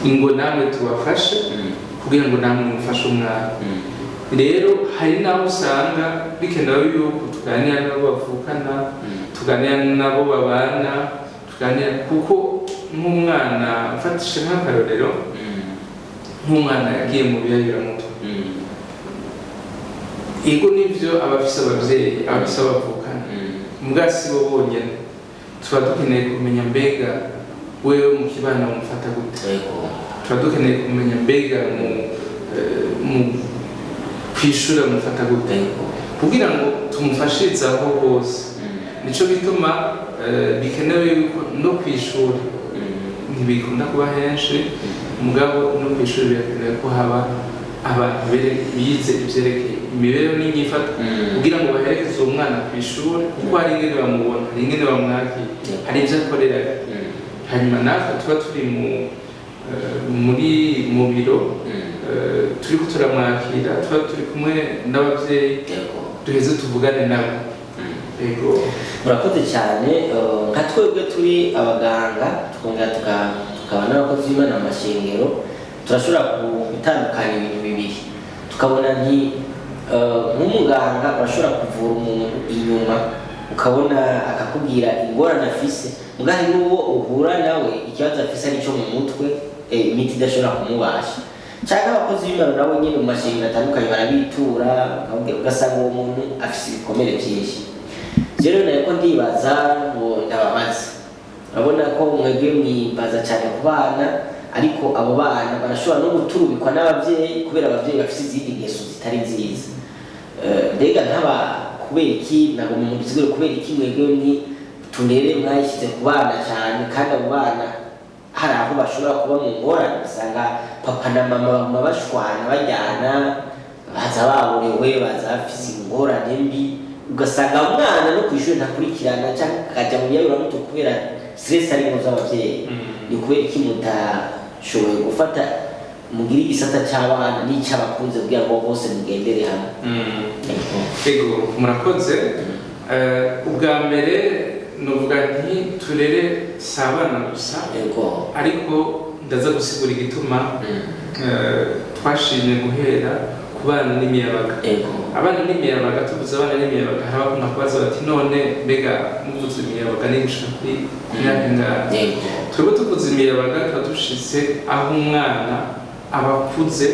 ingo namwe tubafashe kugira ngo namwe mufashe umwana. Rero hari naho usanga bikenewe yuko tuganira nabo bavukana, tuganira nabo babana, tuganira kuko nk'umwana mfatishe nk'akarorero nk'umwana yagiye mu biyayuramutwe. Ego nivyo abafise abavyeyi abafise abavukana mugasi bo bonyene tuba dukeneye kumenya mbega wewe mu kibana mufata gute, tuba dukeneye kumenya mbega mu kwishura mufata gute kugira ngo tumufashirize aho hose. Nico bituma bikenewe yuko no kwishura ntibikunda kuba henshi mugabo no kwishura birakenewe ko haba abantu bize ivyerekeye imibereho n'inyifato kugira ngo baherekeze uwo mwana kw'ishuri kuko hari ingene bamubona, hari ingene bamwakira, hari ivyo akorera. Hanyuma natwe tuba turi mu biro turiko turamwakira, tuba turi kumwe n'abavyeyi duheze tuvugane nabo. Ego murakoze cyane. Nka twebwe turi abaganga tukongera tukaba n'abakozi b'Imana mu mashengero, turashobora gutandukanya ibintu bibiri. Tukabona nk'umuganga urashobora kuvura umuntu inyuma ukabona akakubwira ingorane afise, mugahe n'uwo uhura nawe ikibazo afise ari cyo mu mutwe, imiti idashobora kumubasha. Cyangwa abakozi b'Imana nabo nyine mu mashengero atandukanye barabitura ugasanga uwo muntu afise ibikomere byinshi. Rero nariko ndibaza ngo ndababaza, urabona ko mwebwe mwibaza cyane ku bana, ariko abo bana barashobora no guturubikwa n'abavyeyi kubera abavyeyi bafite izindi ngeso zitari nziza. Mbega ntaba kubera iki nabo mu bizigiro kubera iki mwebwe turere mwayishyize ku bana cyane, kandi abo bana hari aho bashobora kuba mu ngorane, usanga papa na mama bashwana bajyana, baza baburewe, baza bafise ingorane mbi, ugasanga umwana no kwishuri ntakurikirana cyangwa akajya mu biyayuramutwe kubera stress ari mu z'abavyeyi. Ni kubera iki mutashoboye gufata mugira igisata cy'abana n'icy'abakunze kugira ngo bose mugendere hamwe? Ego murakoze. Ubwa mbere novuga nti turere sabana gusa, ariko ndaza gusigura igituma twashimye guhera ku bana n'imiyabaga. Abana n'imiyabaga, tuvuze abana n'imiyabaga hari abakunda kubaza bati none mbega muvuze imiyabaga ni gushika kuri myaka ingahe? Twebwe tuvuze imiyabaga tuba dushitse aho umwana abakuze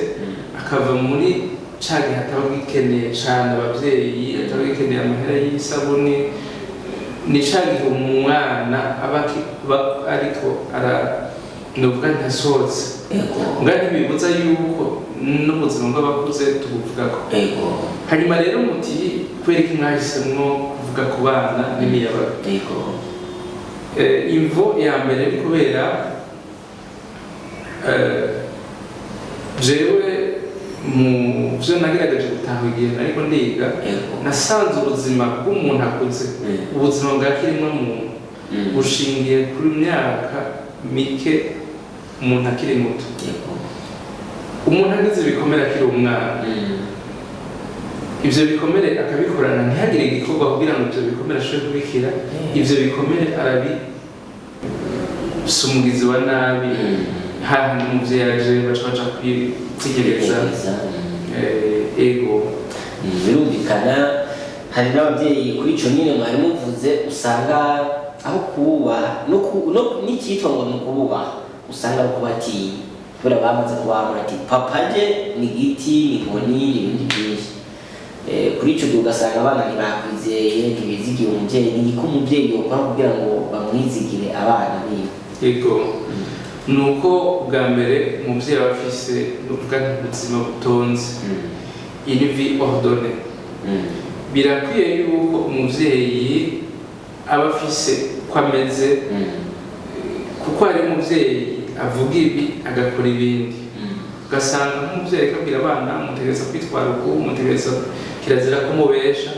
akava muri ca gihe ataba gikeneye cane abavyeyi, ataba gikeneye amahera y'isabuni, ni ca gihe umwana aba ariko novuga ntasohotse. Nga ntibibuza yuko n'ubuzima bw'abakuze tubuvugako. Hanyuma rero muti kubera iki mwahisemwo kuvuga ku bana n'imiyabaga? Imvo ya mbere ni kubera jewe mu vyo nagerageje gutaha igihe nariko ndiga, nasanze ubuzima bw'umuntu akuze, ubuzima bwa kiremwa muntu bushingiye kuri myaka mike umuntu akiri muto. Umuntu agize ibikomere akiri umwana, ivyo bikomere akabikorana ntihagire igikorwa kugira ngo ivyo bikomere ashobore kubikira, ivyo bikomere arabisumugizi wa nabi. Hahandi umuvyeyi aje baca kwitegereza. Ego birumvikana. Hari n'abavyeyi kuri ico nyine mwari muvuze, usanga aho kububaha n'icyitwa ngo ni ukububaha usanga ari kubatinya kubera bamaze kubamura ati papa je ni giti, ni nkoni, n'ibindi byinshi. Kuri ico gihe ugasanga abana ntibakwizeye, ntibizigiye umuvyeyi. Ni ko umuvyeyi yokora kugira ngo bamwizigire abana biwe? Ego nuko bwa mbere umuvyeyi aba afise n'uvuga ubuzima butonze, une vie ordonnée. Birakwiye yuko umuvyeyi aba afise uko ameze, kuko hari umuvyeyi avuga ibi agakora ibindi. Ugasanga nk'umuvyeyi akabwira abana mutegereza kwitwara uku, mutegereza kirazira kumubesha,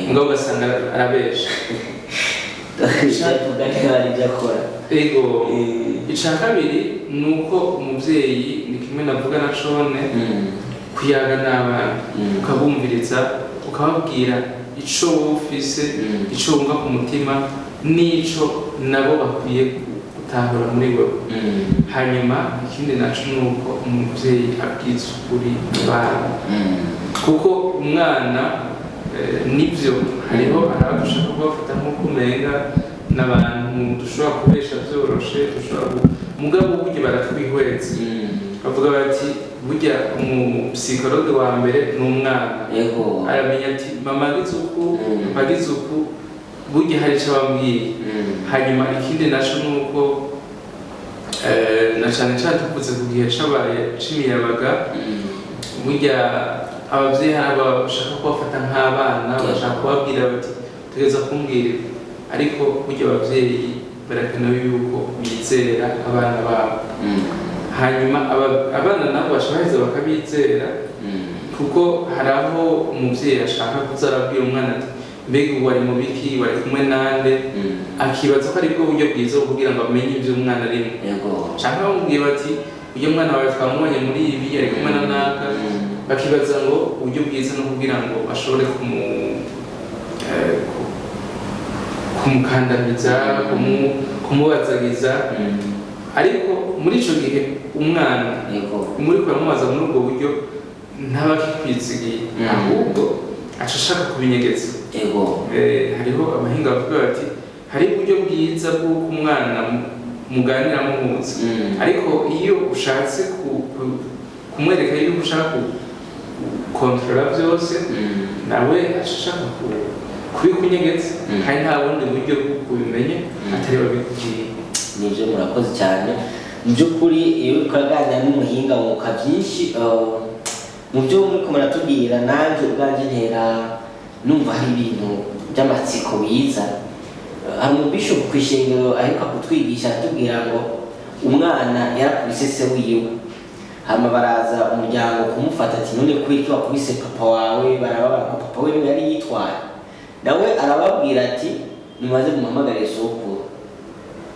mugabo ugasanga arabesha. Ego ica kabiri nuko umuvyeyi ni kimwe navuga na cone kuyaga n'abana, ukabumviriza, ukababwira ico wowe ufise, ico wumva ku mutima, n'ico nabo bakwiye gutahura muri bo. Hanyuma ikindi naco nuko umuvyeyi abwiza ukuri abana, kuko umwana nivyo hariho arabashaka kubafata nk'uko umenga n'abantu dushobora kubesha vyoroshe, dushobora mugabo burya baratwihweza bavuga bati burya umusipsikologe wa mbere ni umwana, aramenya ati mama agize uku papa agize uku, burya hari ico bambwiye. Hanyuma ikindi naco nuko na cane cane tuvuze ku gihe cabaye c'imiyabaga, burya abavyeyi hari abashaka kubafata nk'abana, bashaka kubabwira bati tugeza kumbwira, ariko burya abavyeyi barakenewe yuko bizera abana babo. Hanyuma abana nabo bashobora bakabizera, kuko hari aho umuvyeyi ashaka kuza arabwira umwana ati mbega ubu wari mu biki, wari kumwe nande, akibaza ko ari bwo buryo bwiza bwo kugira ngo amenye ivyo umwana arimo. Canke bamubwiye bati uyu mwana wawe twamubonye muri ibi ari kumwe na naka, bakibaza ngo uburyo bwiza no kugira ngo bashobore kumukandamiza, kumubazagiza. Ariko muri ico gihe umwana muri kuramubaza muri ubwo buryo ntaba akikwizigiye, ahubwo aca ashaka kubinyegeza. Hariho abahinga bavuga bati hari uburyo bwiza bw'uko umwana muganira muhuza, ariko iyo ushatse kumwereka yuko ushaka kontrola vyose, nawe aca ashaka kubikunyegeza, kandi nta bundi buryo bwo kubimenya atari babikubwiye. Nivyo murakoze cyane. Mu by'ukuri iyo ukaganira n'umuhinga wunguka byinshi. Mu byo muriko muratubwira nanje ubwanje ntera numva hari ibintu by'amatsiko biza. Hari umubishop kw'ishengero aheruka kutwigisha atubwira ngo umwana yarakubise se wiwe, hama baraza umuryango kumufata ati none kwiki wakubise papa wawe, barababara ko papa we niwe yari yitwaye. Nawe arababwira ati nimaze muhamagare sokuru.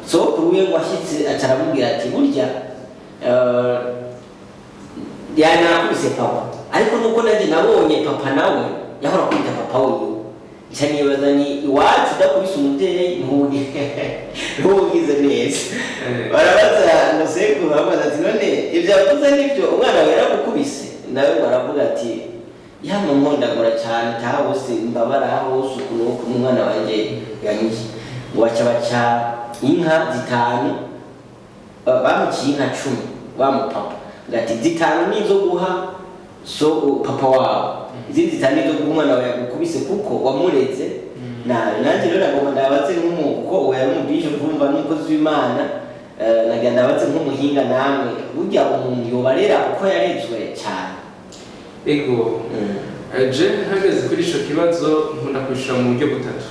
Sokuru we washitse acaramubwira ati burya yanakubise papa, ariko nuko nanje nabonye papa nawe yahora kwita papa wiwe, cyanibaza ni iwacu udakubise umubyeyi ntugize neza. Barabaza ngo sekuru barabaza ati none ibyo yavuze nibyo umwana wawe yaragukubise? Nawe baravuga ati yama nkondagura cyane taha bose mbabara hose ukunuko umwana wanje yanyije. Ngo baca inka 5 bamuciye inka 10 wamupapa ngati 5 nizo guha so papa wawe, izindi 5 nizo guha umwana wawe yagukubise kuko wamureze. Nanjye rero nagomba ndabaze nk'uko we yarumubishe kumva n'umukozi w'Imana, nagira ndabaze nk'umuhinga namwe burya umuntu yobarera uko yarezwe cyane. Ego je hageze kuri ico kibazo nkunda kwishura mu buryo butatu.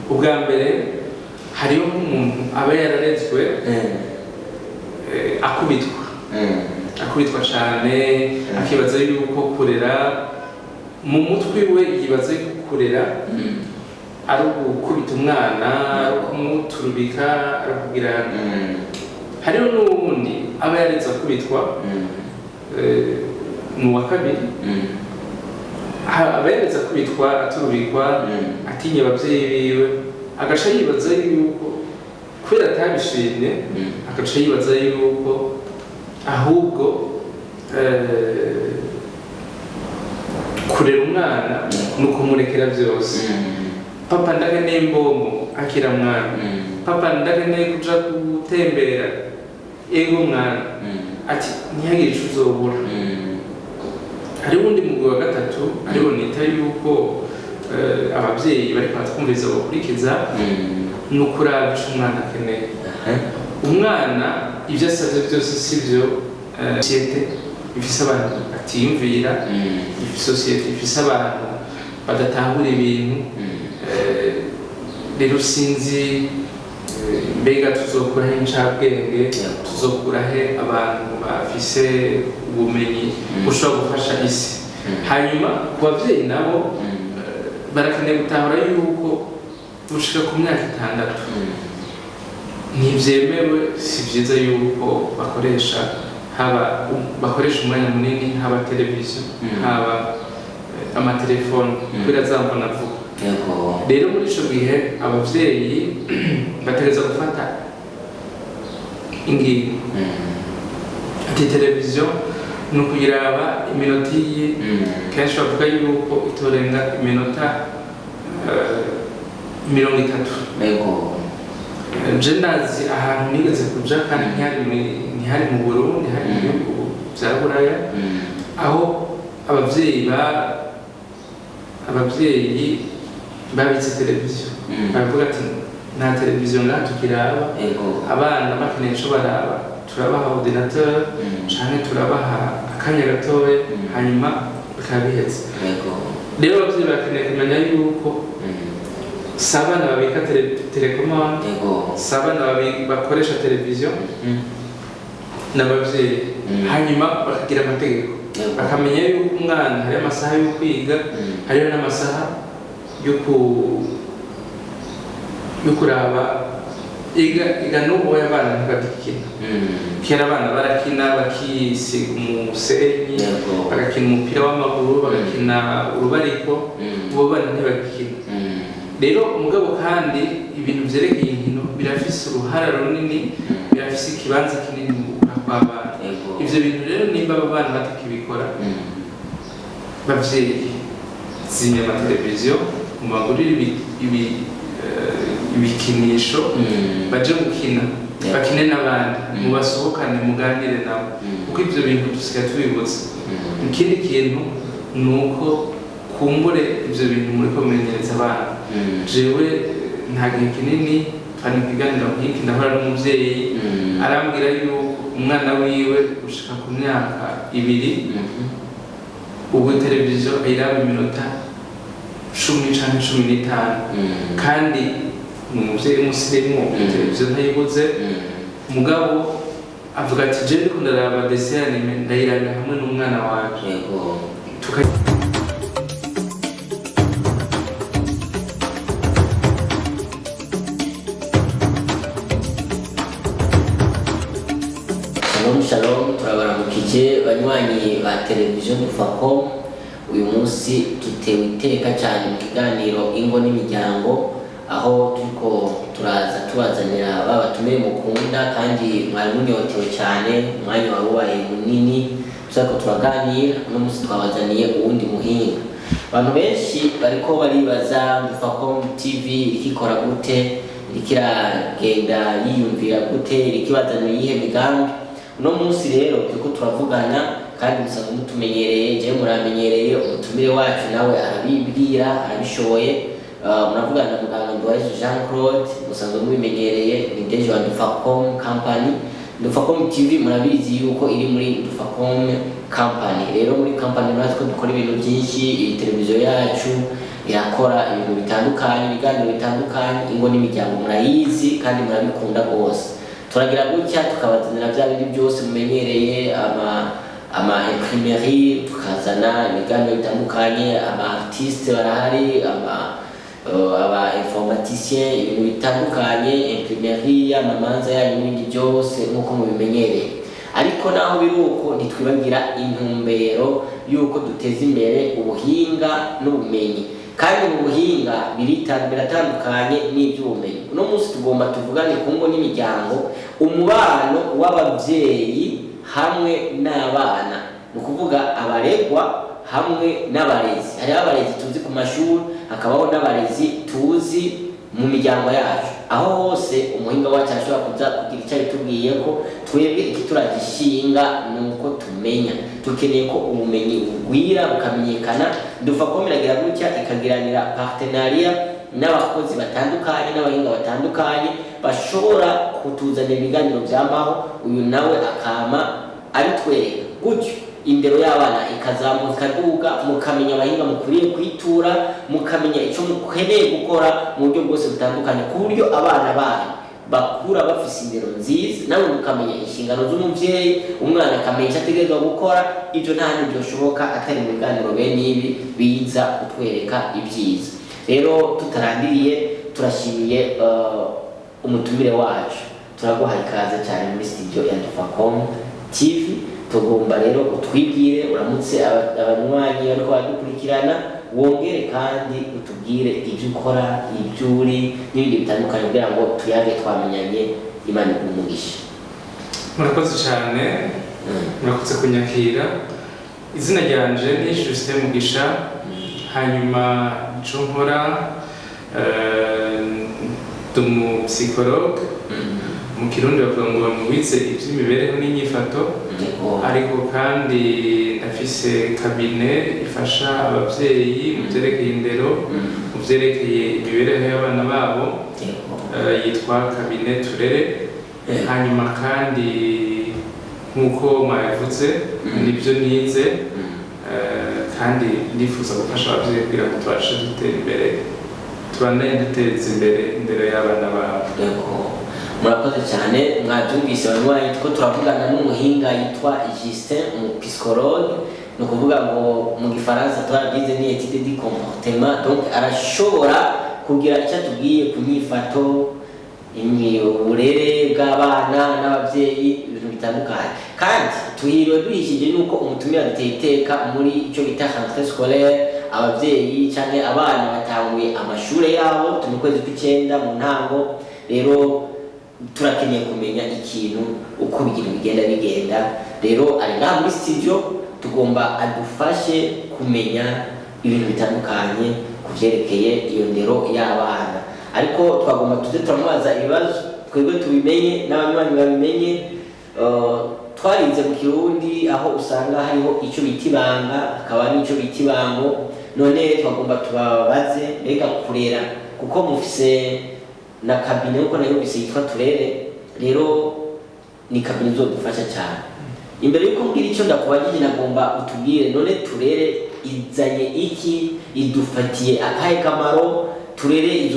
Ubwa mbere hariho nk'umuntu aba yararezwe akubitwa cyane, akibaza yuko kurera mu mutwe we yibaza yuko kurera ari ukubita umwana, ari kumuturubika, ari kugira. Hariho n'ubundi aba yaretse akubitwa mu wa kabiri, aba yaretse akubitwa aturubikwa atinya abavyeyi biwe, agaca yibaza yuko kubera atabishimye, agaca yibaza yuko ahubwo kurera umwana ni ukumurekera vyose. Papa ndakeneye imbombo akira mwana, papa ndakeneye kuja gutembera, ego mwana ati ntihagire ico uzobura. Hari undi mugwi wa gatatu ariwo nita yuko abavyeyi bariko baratwumviriza bakurikiza, ni ukuraba ico umwana akeneye. Umwana ivyo asavye vyose sivyo sosiyete ifise abantu batiyumvira, sosiyete ifise abantu badatahura ibintu. Rero sinzi mbega tuzokurahe incabwenge, tuzokurahe abantu bafise ubumenyi bushobora gufasha isi. Hanyuma ku bavyeyi nabo barakeneye gutahura yuko gushika ku myaka 6 ntibyemewe, si vyiza yuko bakoresha umwanya munini, haba televiziyo, haba amatelefone, kubera zambona vuba. Rero muri ico gihe abavyeyi bategereza gufata ingingo ati televiziyo ni ukuyiraba iminota iyi kenshi bavuga yuko itorenga iminota 30. Je ndazi ahantu nigeze kuja kandi ntihari mu Burundi, hari mu bihugu vya Buraya aho abavyeyi babitse televiziyo baravuga ati nta televiziyo ngaha tukiraba, abana bakeneye ico baraba turabaha ordinateur canke turabaha akanya gatoya hanyuma bikaba biheze. Rero abavyeyi bakeneye kumenya yuko sabana babika telecommande, sabana bakoresha televiziyo n'abavyeyi hanyuma bakagira amategeko bakamenya yuko umwana hari amasaha yo kwiga hariho n'amasaha yo kuraba iga n'ubu abana ntibagikina. Kera abana barakina bakisiga umusenyi bagakina umupira w'amaguru bagakina urubariko, ubu bana ntibagikina. Rero umugabo kandi ibintu vyerekeye inkino birafise uruhara runini, birafise ikibanza kinini mu gukura kw'abana. Ivyo bintu rero nimba abo bana batakibikora, bavyeyi zimya amateleviziyo mubagurire ibikinisho baje gukina bakine n'abandi, mubasohokane muganire nabo kuko ivyo bintu dusigaye tubibutse. Ikindi kintu ni uko kumbure ivyo bintu muriko mumenyereza abana. Jewe nta gihe kinini twari mu kiganiro nk'iki ndahora n'umuvyeyi arambwira yuko umwana wiwe gushika ku myaka 2 ubu televiziyo ayiraba iminota 10 canke 15 kandi ni umuvyeyi w'umusirimu, televiziyo ntayiguze mugabo avuga ati je ndiko ndaraba dessin anime ndayirabira hamwe n'umwana wanje. Shalom, turabaramukije banywanyi ba televiziyo Dufacom. Uyu munsi tutewe iteka cyane mu kiganiro ingo n'imiryango, aho turiko turaza tubazanira babatumire mukunda kandi mwari munyotewe cyane, umwanya warubaye munini tuzako turaganira. Uno munsi twabazaniye uwundi muhinga. Abantu benshi bariko baribaza Dufacom TV ikikora gute, ikiragenda yiyumvira gute, ikibazanira iyihe migambi. Uno munsi rero turiko turavugana kandi musanzwe mutumenyereye, je muramenyereye, umutumire wacu nawe arabibwira arabishoboye. Muravugana na muganga Ndwayezu Jean Claude, musanzwe mubimenyereye, ni deje wa Dufacom Company. Dufacom TV murabizi yuko iri muri Dufacom Company. Rero muri company natwe dukora ibintu byinshi, iyi televiziyo yacu irakora ibintu bitandukanye, ibiganiro bitandukanye, ingo n'imiryango murayizi kandi murabikunda rwose. Turagira gutya tukabazanira bya bindi byose mumenyereye, ama imprimerie, tukazana ibiganiro bitandukanye, aba artiste barahari, aba informaticien, ibintu bitandukanye, imprimerie, amamanza yanyu n'ibindi byose nk'uko mubimenyereye. Ariko naho biruko ntitwibagira intumbero yuko duteza imbere ubuhinga n'ubumenyi, kandi mu buhinga biratandukanye n'iby'ubumenyi. Uno munsi tugomba tuvugane ku ngo n'imiryango, umubano w'abavyeyi hamwe n'abana, ni ukuvuga abaregwa hamwe n'abarezi. Hari abarezi tuzi ku mashuri, hakabaho n'abarezi tuzi mu miryango yacu. Aho hose umuhinga wacu ashobora kuza kugira icyo bitubwiye ko twebwe iki turagishinga nuko tumenya, dukeneye ko ubumenyi bugwira bukamenyekana. Dufacom iragira gutya ikagiranira partenariat n'abakozi batandukanye n'abahinga batandukanye bashobora kutuzanira ibiganiro byamaho. Uyu nawe akama abitwereka gutyo indero y'abana ikazamuka duga, mukamenya abahinga mukuriye kwitura, mukamenya icyo mukeneye gukora mu buryo bwose butandukanye, ku buryo abana banyu bakura bafise indero nziza, nawe mukamenya inshingano z'umuvyeyi, umwana akamenya icyo ategerezwa gukora. Ibyo nta handi byoshoboka atari mu biganiro bene ibi biza kutwereka ibyiza. Rero tutarandiriye, turashimiye umutumire wacu, turaguhaye ikaze cyane muri studio ya Dufacom TV. Tugomba rero utwibwire, uramutse abanywanyi bariko badukurikirana, wongere kandi utubwire ibyo ukora, ibyo uri n'ibindi bitandukanye kugira ngo tuyage twamenyanye. Imana igumugisha. murakoze cyane murakoze kunyakira izina ryanje ni Justin Mugisha hanyuma ico nkora tumu psychologue mu Kirundi bavuga ngo bamuwize ivy'imibereho n'inyifato ariko kandi ndafise kabine ifasha abavyeyi mu vyerekeye indero mu vyerekeye imibereho y'abana babo yitwa kabine Turere hanyuma kandi nkuko mwabivuze nibyo nize kandi ndifuza gufasha abavyeyi kugira ngo tubashe gutera imbere duteza imbere indero y'abana babo. Murakoze cyane mwabyumvise banywanyi two turavugana n'umuhinga yitwa Justin mu psychologue no kuvuga ngo mu gifaransa twagize ni étude du comportement donc arashobora kugira icyo tubwiye ku nyifato uburere bw'abana n'abavyeyi ibintu bitandukanye kandi tuhiriwe duhishije nuko umutumira duteye iteka muri icyo bita rentrée scolaire abavyeyi canke abana batanguye amashure yabo turi mu kwezi kw'icenda mu ntango rero turakeneye kumenya ikintu uko bigenda rero ari ngaha muri studio tugomba adufashe kumenya ibintu bitandukanye kuvyerekeye iyo ndero y'abana ariko twagomba tuze turamubaza ibibazo twebwe tubimenye n'abanywanyi babimenye twarize mu Kirundi aho usanga hariho icyo bita ibanga hakaba n'icyo bita ibango none twagomba tubabaze mbega kurera kuko mufise na kabine uko nayo bise yitwa Turere rero ni kabine izodufasha cyane imbere yuko mbwira icyo ndakubagije nagomba utubwire none Turere izanye iki idufatiye akahe kamaro Turere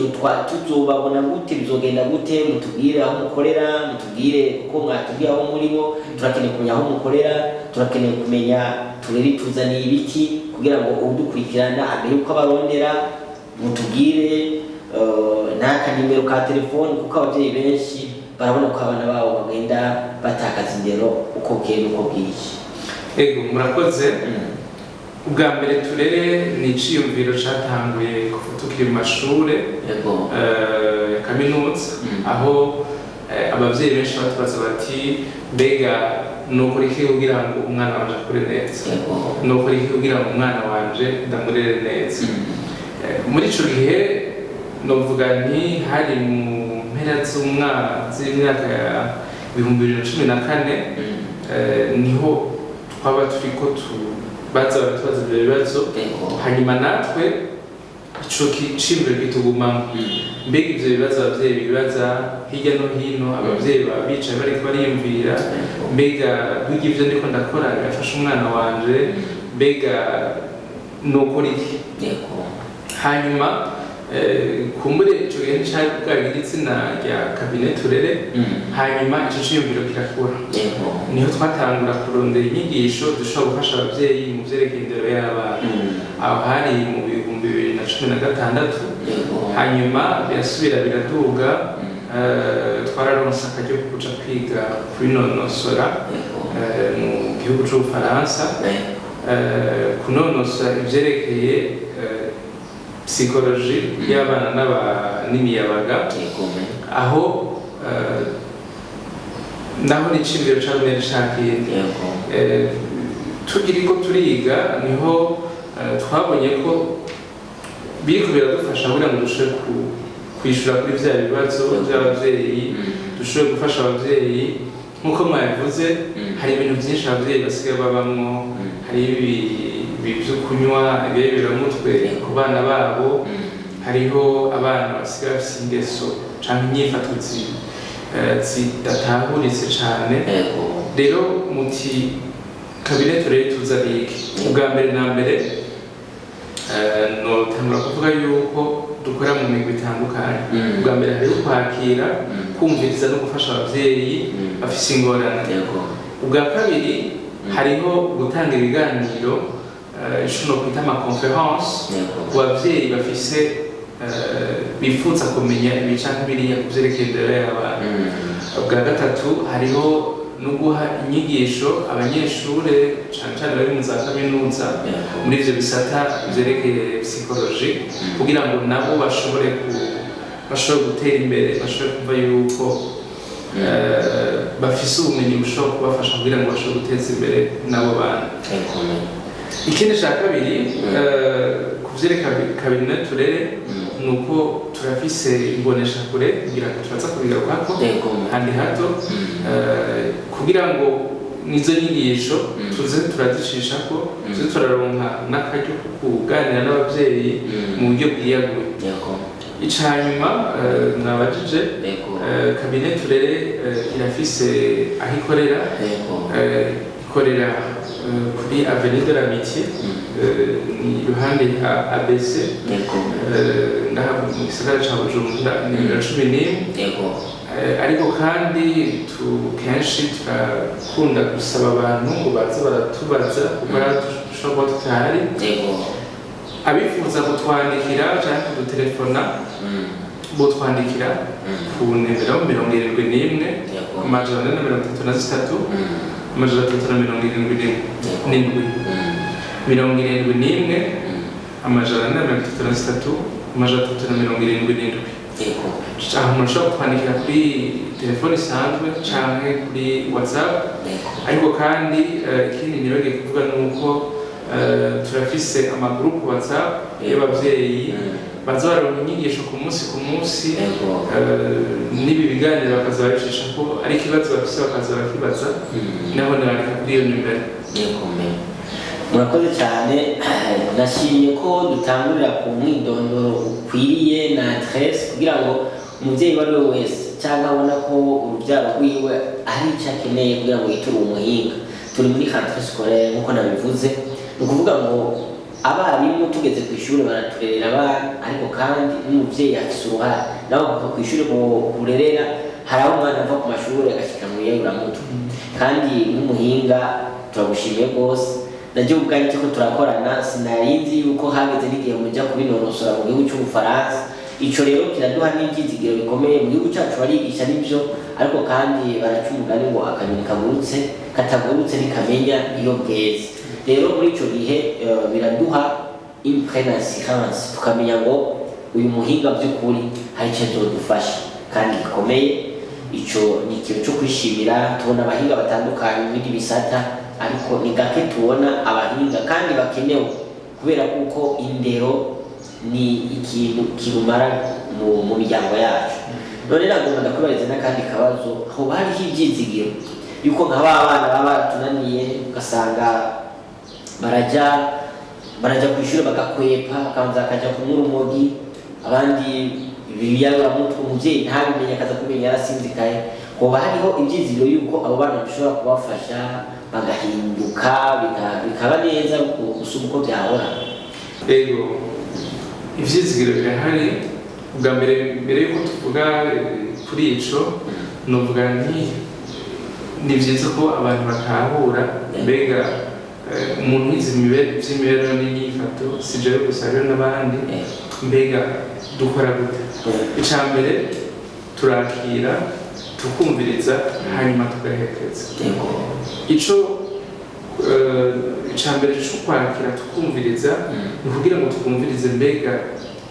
tuzobabona gute bizogenda gute mutubwire aho mukorera mutubwire kuko mwatubwiye aho murimo turakeneye kumenya aho mukorera turakeneye kumenya Turere tuzaniye ibiki kugira ngo udukurikirana abere uko abarondera mutubwire n'akanimero ka telefone kuko abavyeyi benshi barabona ko abana babo bagenda batakaza indero uko bwije uko bwije. Ego murakoze ubwa mbere Turere ni iciyumviro catanguye kuva tukiri mu mashure ya kaminuza aho abavyeyi benshi batubaza bati mbega nukora iki kugira ngo umwana wanje akure neza nukora iki kugira ngo umwana wanje ndamurere neza muri ico gihe novuga nti hari mu mpera z'imyaka ya 2014 niho twaba turiko baza baratubaza ibyo bibazo hanyuma natwe ico c'imbere kitugumamo mbega ivyo bibazo abavyeyi bibaza hirya no hino abavyeyi baba bicaye bariko bariyumvira mbega burya ivyo ndiko ndakora birafasha umwana wanje mbega nokora iki hanyuma kumbure ico gihe ncari bwagira izina rya kabine Turere hanyuma ico ciyumviro kirakura niho twatangura kurondera inyigisho dushobora gufasha abavyeyi mu vyerekeye indero y'abana aho hari mu 2016 hanyuma birasubira biraduga twararonse akaryo ko kuja kwiga kwinonosora mu gihugu c'Ubufaransa kunonosora ivyerekeye psychologie y'abana n'imiyabaga aho naho n'iciyumviro cabone rishakiye tukiriko turiga niho twabonye ko biriko biradufasha kugira ngo dushobore kwishura kuri vya bibazo vy'abavyeyi dushobore gufasha abavyeyi nk'uko mwabivuze hari ibintu vyinshi abavyeyi basigaye babamwo hari byo kunywa ibiyobyamutwe ku bana babo hariho abana basigaye bafise ingeso canke inyifato zidatahuritse cane rero muti kabine Turere tuzaniye iki ubwa mbere na mbere notangura kuvuga yuko dukora mu migwi itandukanye ubwa mbere hariho kwakira kumviriza no gufasha abavyeyi bafise ingorane ubwa kabiri hariho gutanga ibiganiro ishobora kwita amaconference ku bavyeyi bafise bifuza kumenya ibicanke biriya ku vyerekeye indero y'abana ubwa gatatu hariho no guha inyigisho abanyeshure cane cane bari mu za kaminuza muri ivyo bisata vyerekeye psychologie kugira ngo nabo bashobore gutera imbere bashobore kumva yuko bafise ubumenyi bushobora kubafasha kugira ngo bashobore guteza imbere n'abo bantu. Ikindi cya kabiri ku vyerekeye kabiri n'uturere ni uko turafise imboneshakure kugira ngo turaza kubigarukako handi hato kugira ngo nizo nyigisho tuze turazicishako tuze turaronka n'akaryo ko kuganira n'abavyeyi mu buryo bwiyaguye. Icanyuma nabajije kabine turere irafise aho ikorera ikorera kuri Avenue de l'Amitié ni iruhande ya ABC ngaha mu gisagara ca Bujumbura nimero 11 ariko kandi kenshi turakunda gusaba abantu ngo baze baratubaza kuko dushobora kuba tutahari abifuza kutwandikira cyangwa kudutelefona botwandikira ku nimero 71 amajana 33 amajana 377 amajana 33 amajana 377 umuntu ashobora kutwandikira kuri telefone isanzwe cyangwa kuri WhatsApp ariko kandi ikindi nibagiye kuvuga ni uko turafise amagurupu WhatsApp y'abavyeyi baza baronka inyigisho ku munsi n'ibi biganiro bakaza babishisha ko ari ikibazo bafise bakaza bakibaza naho nandika kuri iyo nimero. Murakoze cyane, nashimye ko dutangurira ku mwidondoro ukwiriye na adresse kugira ngo umuvyeyi wari we wese cyangwa abona ko urubyaro rwiwe ari icyo akeneye kugira ngo yiture umuhinga. Turi muri rentrée scolaire nk'uko nabivuze, ni ukuvuga ngo abarimu tugeze ku ishuri baraturerera abana ariko kandi n'umuvyeyi afise uruhare naho ku ishuri kurerera hari aho umwana ava ku mashuri agashyika mu yayuramutwe kandi n'umuhinga turagushimiye rwose. Najye ubwanjye ko turakorana sinarinzi yuko hageze n'igihe mujya kubinonosora mu gihugu cy'Ubufaransa. Ico rero kiraduha n'ibyizigiro bikomeye mu gihugu cyacu barigisha n'ibyo ariko kandi baraca umugani ngo akanyoni katagurutse ntikamenya iyo bweze. Rero muri ico gihe biraduha imprenasirance tukamenya ngo uyu muhinga by'ukuri hari icyo azodufasha kandi gikomeye. Ico ni ikintu cyo kwishimira. Tubona abahinga batandukanye mu bindi bisata ariko ni gake tubona abahinga kandi bakenewe kubera kuko indero ni ikintu kirumara mu miryango yacu. None nagomba ndakubariza n'akandi kabazo, aho hariho ibyizigiro yuko nk'abana baba baratunaniye ugasanga barajya ku ishuri bagakwepa bakabanza bakajya kunywa urumogi abandi ibiyaburamutwe umuvyeyi ntabimenye akaza kumenya yarasinzikaye. Hoba hariho ibyizigiro yuko abo bana bishobora kubafasha bagahinduka bikaba neza gusumba uko byahora? Ego ivyizigiro birahari. Ubwa mbere yuko tuvuga kuri ico novuga nti ni vyiza ko abantu batahura mbega umuntu wize imibereho n'inyifato si jewe gusa rero n'abandi mbega dukora gute. Ica mbere turakira tukumviriza hanyuma tugaherekeza. Ico ica mbere cyo kwakira tukumviriza ni kugira ngo tukumvirize mbega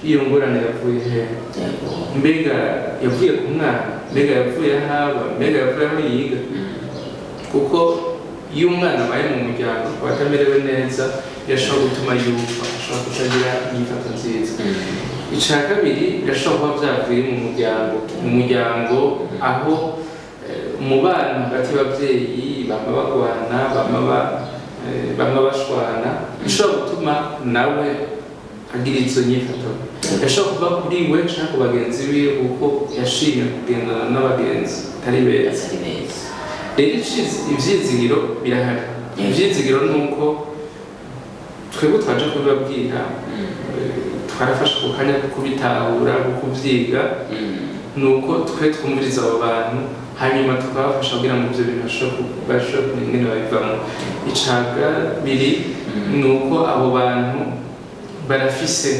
iyo ngorane yavuye he, mbega yavuye ku mwana, mbega yavuye haba, mbega yavuye aho yiga. Kuko iyo umwana abaye mu muryango atamerewe neza yashobora gutuma yumva ashobora kutagira inyifato nziza. Ica kabiri birashobora kuba byavuye mu muryango aho mu bana hagati y'abavyeyi bama bagwana bama bashwana bishobora gutuma nawe agira izo nyifato. Yashobora kuba kuri we canke ku bagenzi biwe kuko yashimye kugendana n'abagenzi atari beza. Rero ivyizigiro birahari. Ivyizigiro ni uko twebwe twaje kubibabwira twarafashe ku kanya ko kubitahura ko kuvyiga ni uko twe twumviriza abo bantu hanyuma tukabafasha kugira ngo ivyo bintu bashobore kumenya babivamo. Ica kabiri ni uko abo bantu barafise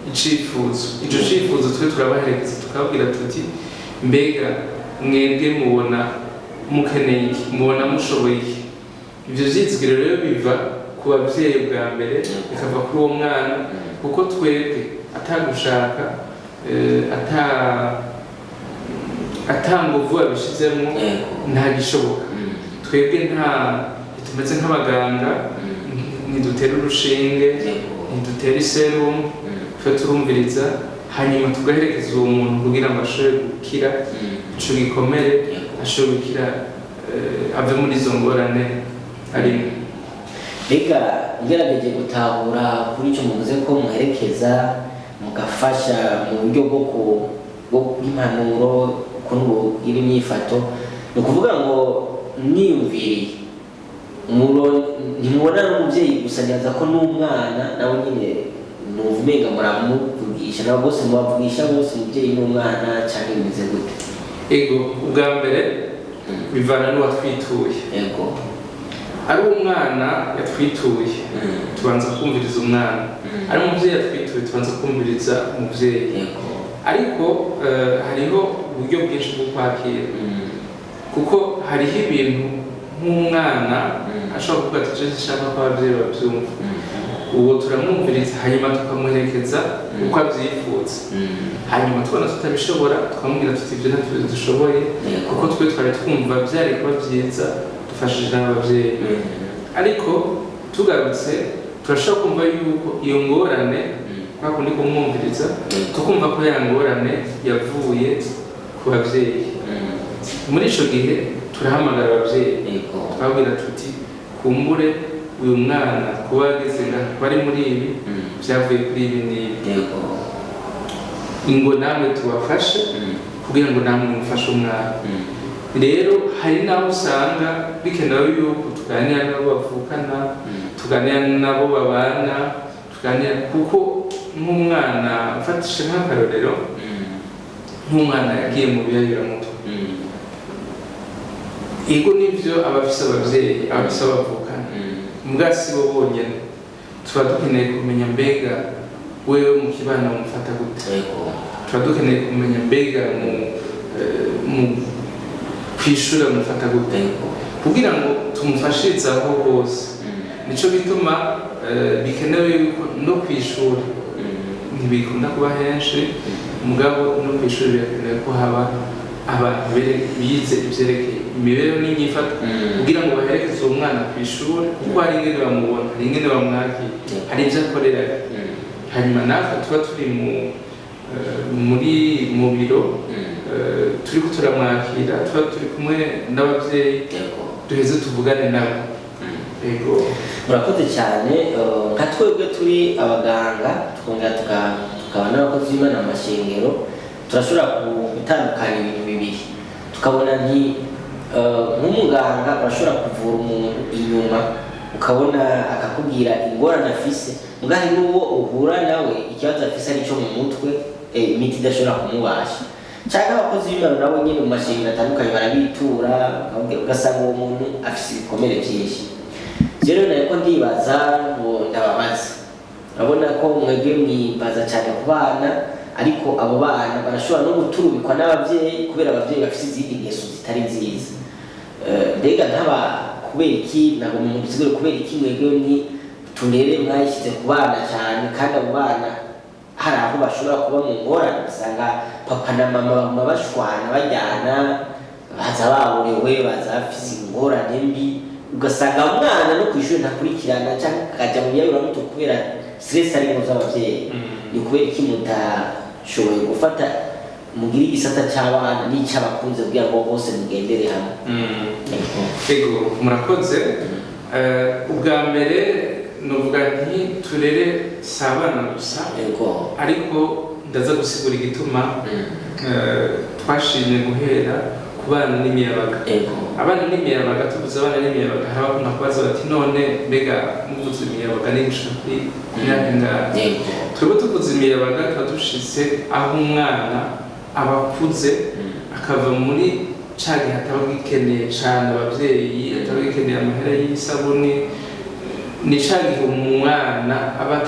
icifuzo. Ico cifuzo twe turabaherekeza tukababwira tuti mbega mwebwe mubona mukeneye iki, mubona mushoboye iki. Ivyo vyizigiro rero biva ku bavyeyi bwa mbere bikava kuri uwo mwana kuko twebwe atagushaka atanguvu abishizemo nta gishoboka twebwe nta tumeze nk'abaganga ntidutera urushinge ntidutera iserumu twe turumviriza hanyuma tugaherekeza uwo muntu kugira ngo ashobore gukira ico gikomere ashobore gukira ave muri izo ngorane arimo. Reka ngerageje gutahura kuri ico muvuze ko muherekeza mugafasha mu buryo bwo kw'impanuro ukuntu iri myifato ni ukuvuga ngo mwiyumviriye ntimubona n'umubyeyi gusa nyaza ko n'umwana nawe nyine nuvumenga muramuvugisha nabo bose mubavugisha bose umubyeyi n'umwana cyane bimeze gute? Ego ubwa mbere bivana n'uwatwituye. Ego ari umwana yatwituye tubanza kumviriza umwana, ari umubyeyi yatwituye tubanza kumviriza umubyeyi. Ariko hariho uburyo bwinshi bwo kwakira kuko hariho ibintu nk'umwana ashobora kuvuga ati je nshaka ko ababyeyi babyumva, uwo turamwumviriza hanyuma tukamuherekeza uko abyifuza, hanyuma tubona tutabishobora tukamubwira tuti ibyo ntabyo dushoboye kuko twe twari twumva byari kuba byiza dufashije n'ababyeyi. Ariko tugarutse turashobora kumva yuko iyo ngorane kwa kundi kumwumviriza tukumva ko ya ngorane yavuye ku babyeyi. Muri ico gihe turahamagara ababyeyi twabwira tuti kumbure uyu mwana kuba ageze ngaho bari muri ibi byavuye kuri ibi n'ibi, ingo namwe tubafashe kugira ngo namwe mufashe umwana. Rero hari n'aho usanga bikenewe yuko tuganira n'abo bavukana, tuganira n'abo babana, tuganira kuko nk'umwana ufatishe nk'akarorero nk'umwana yagiye mu biyayuramutwe, ego nivyo abafise abavyeyi abafise abavukana mbwa si bo bonyene tuba dukeneye kumenya mbega wewe mu kibana umufata gute, tuba dukeneye kumenya mbega mu kwishura umufata gute kugira ngo tumufashirize aho hose. Nico bituma bikenewe yuko no kwishura ntibikunda kuba henshi, mugabo no kwishura birakenewe ko haba abantu bize ivyerekeye imibereho n'imyifato kugira ngo baherekeze uwo mwana kw'ishuri kuko hari ingene bamubona, hari ingene bamwakira, hari ivyo akorera. Hanyuma natwe tuba turi mu biro turiko turamwakira, tuba turi kumwe n'abavyeyi duheze tuvugane nabo. Ego murakoze cyane. Nka twebwe turi abaganga tukongera tukaba n'abakozi b'Imana mu mashengero turashobora gutandukanya ibintu bibiri, tukabona nk'umuganga urashobora kuvura umuntu inyuma ukabona akakubwira ingorane afise, mugahe n'uwo uhura nawe ikibazo afise ari cyo mu mutwe imiti idashobora kumubasha. Cyangwa abakozi b'Imana nabo nyine mu mashengero atandukanye barabitura ugasanga uwo muntu afise ibikomere byinshi. Rero nariko ndibaza ngo ndababaza, urabona ko mwebwe mwibaza cyane ku bana, ariko abo bana barashobora no guturubikwa n'abavyeyi kubera abavyeyi bafise izindi ngeso zitari nziza. Mbega nkaba kubera iki ntabwo musigure kubera iki mwebwe ni turere mwayishyize ku bana cyane, kandi abo bana hari aho bashobora kuba mu ngorane usanga papa na mama bashwana bajyana, baza baburewe, baza bafise ingorane mbi, ugasanga umwana no kw'ishuri ntakurikirana cyangwa akajya mu biyayuramutwe kubera stress ari mu z'abavyeyi. Ni kubera iki mutashoboye gufata mugira igisata cy'abana n'icy'abakunze kugira ngo bose mugendere hamwe? Ego murakoze. Ubwa mbere nuvuga nti turere si abana gusa, ariko ndaza gusigura igituma twashimye guhera ku bana n'imiyabaga. Abana n'imiyabaga, tuvuze abana n'imiyabaga hari abakunda kubaza bati none mbega muvuze imiyabaga n'ibishaka kuri nyampinga. Twebwe tuvuze imiyabaga tuba dushitse aho umwana aba akuze akava muri ca gihe ataba gikeneye cane abavyeyi, ataba gikeneye amahera y'isabuni, ni ca gihe umwana aba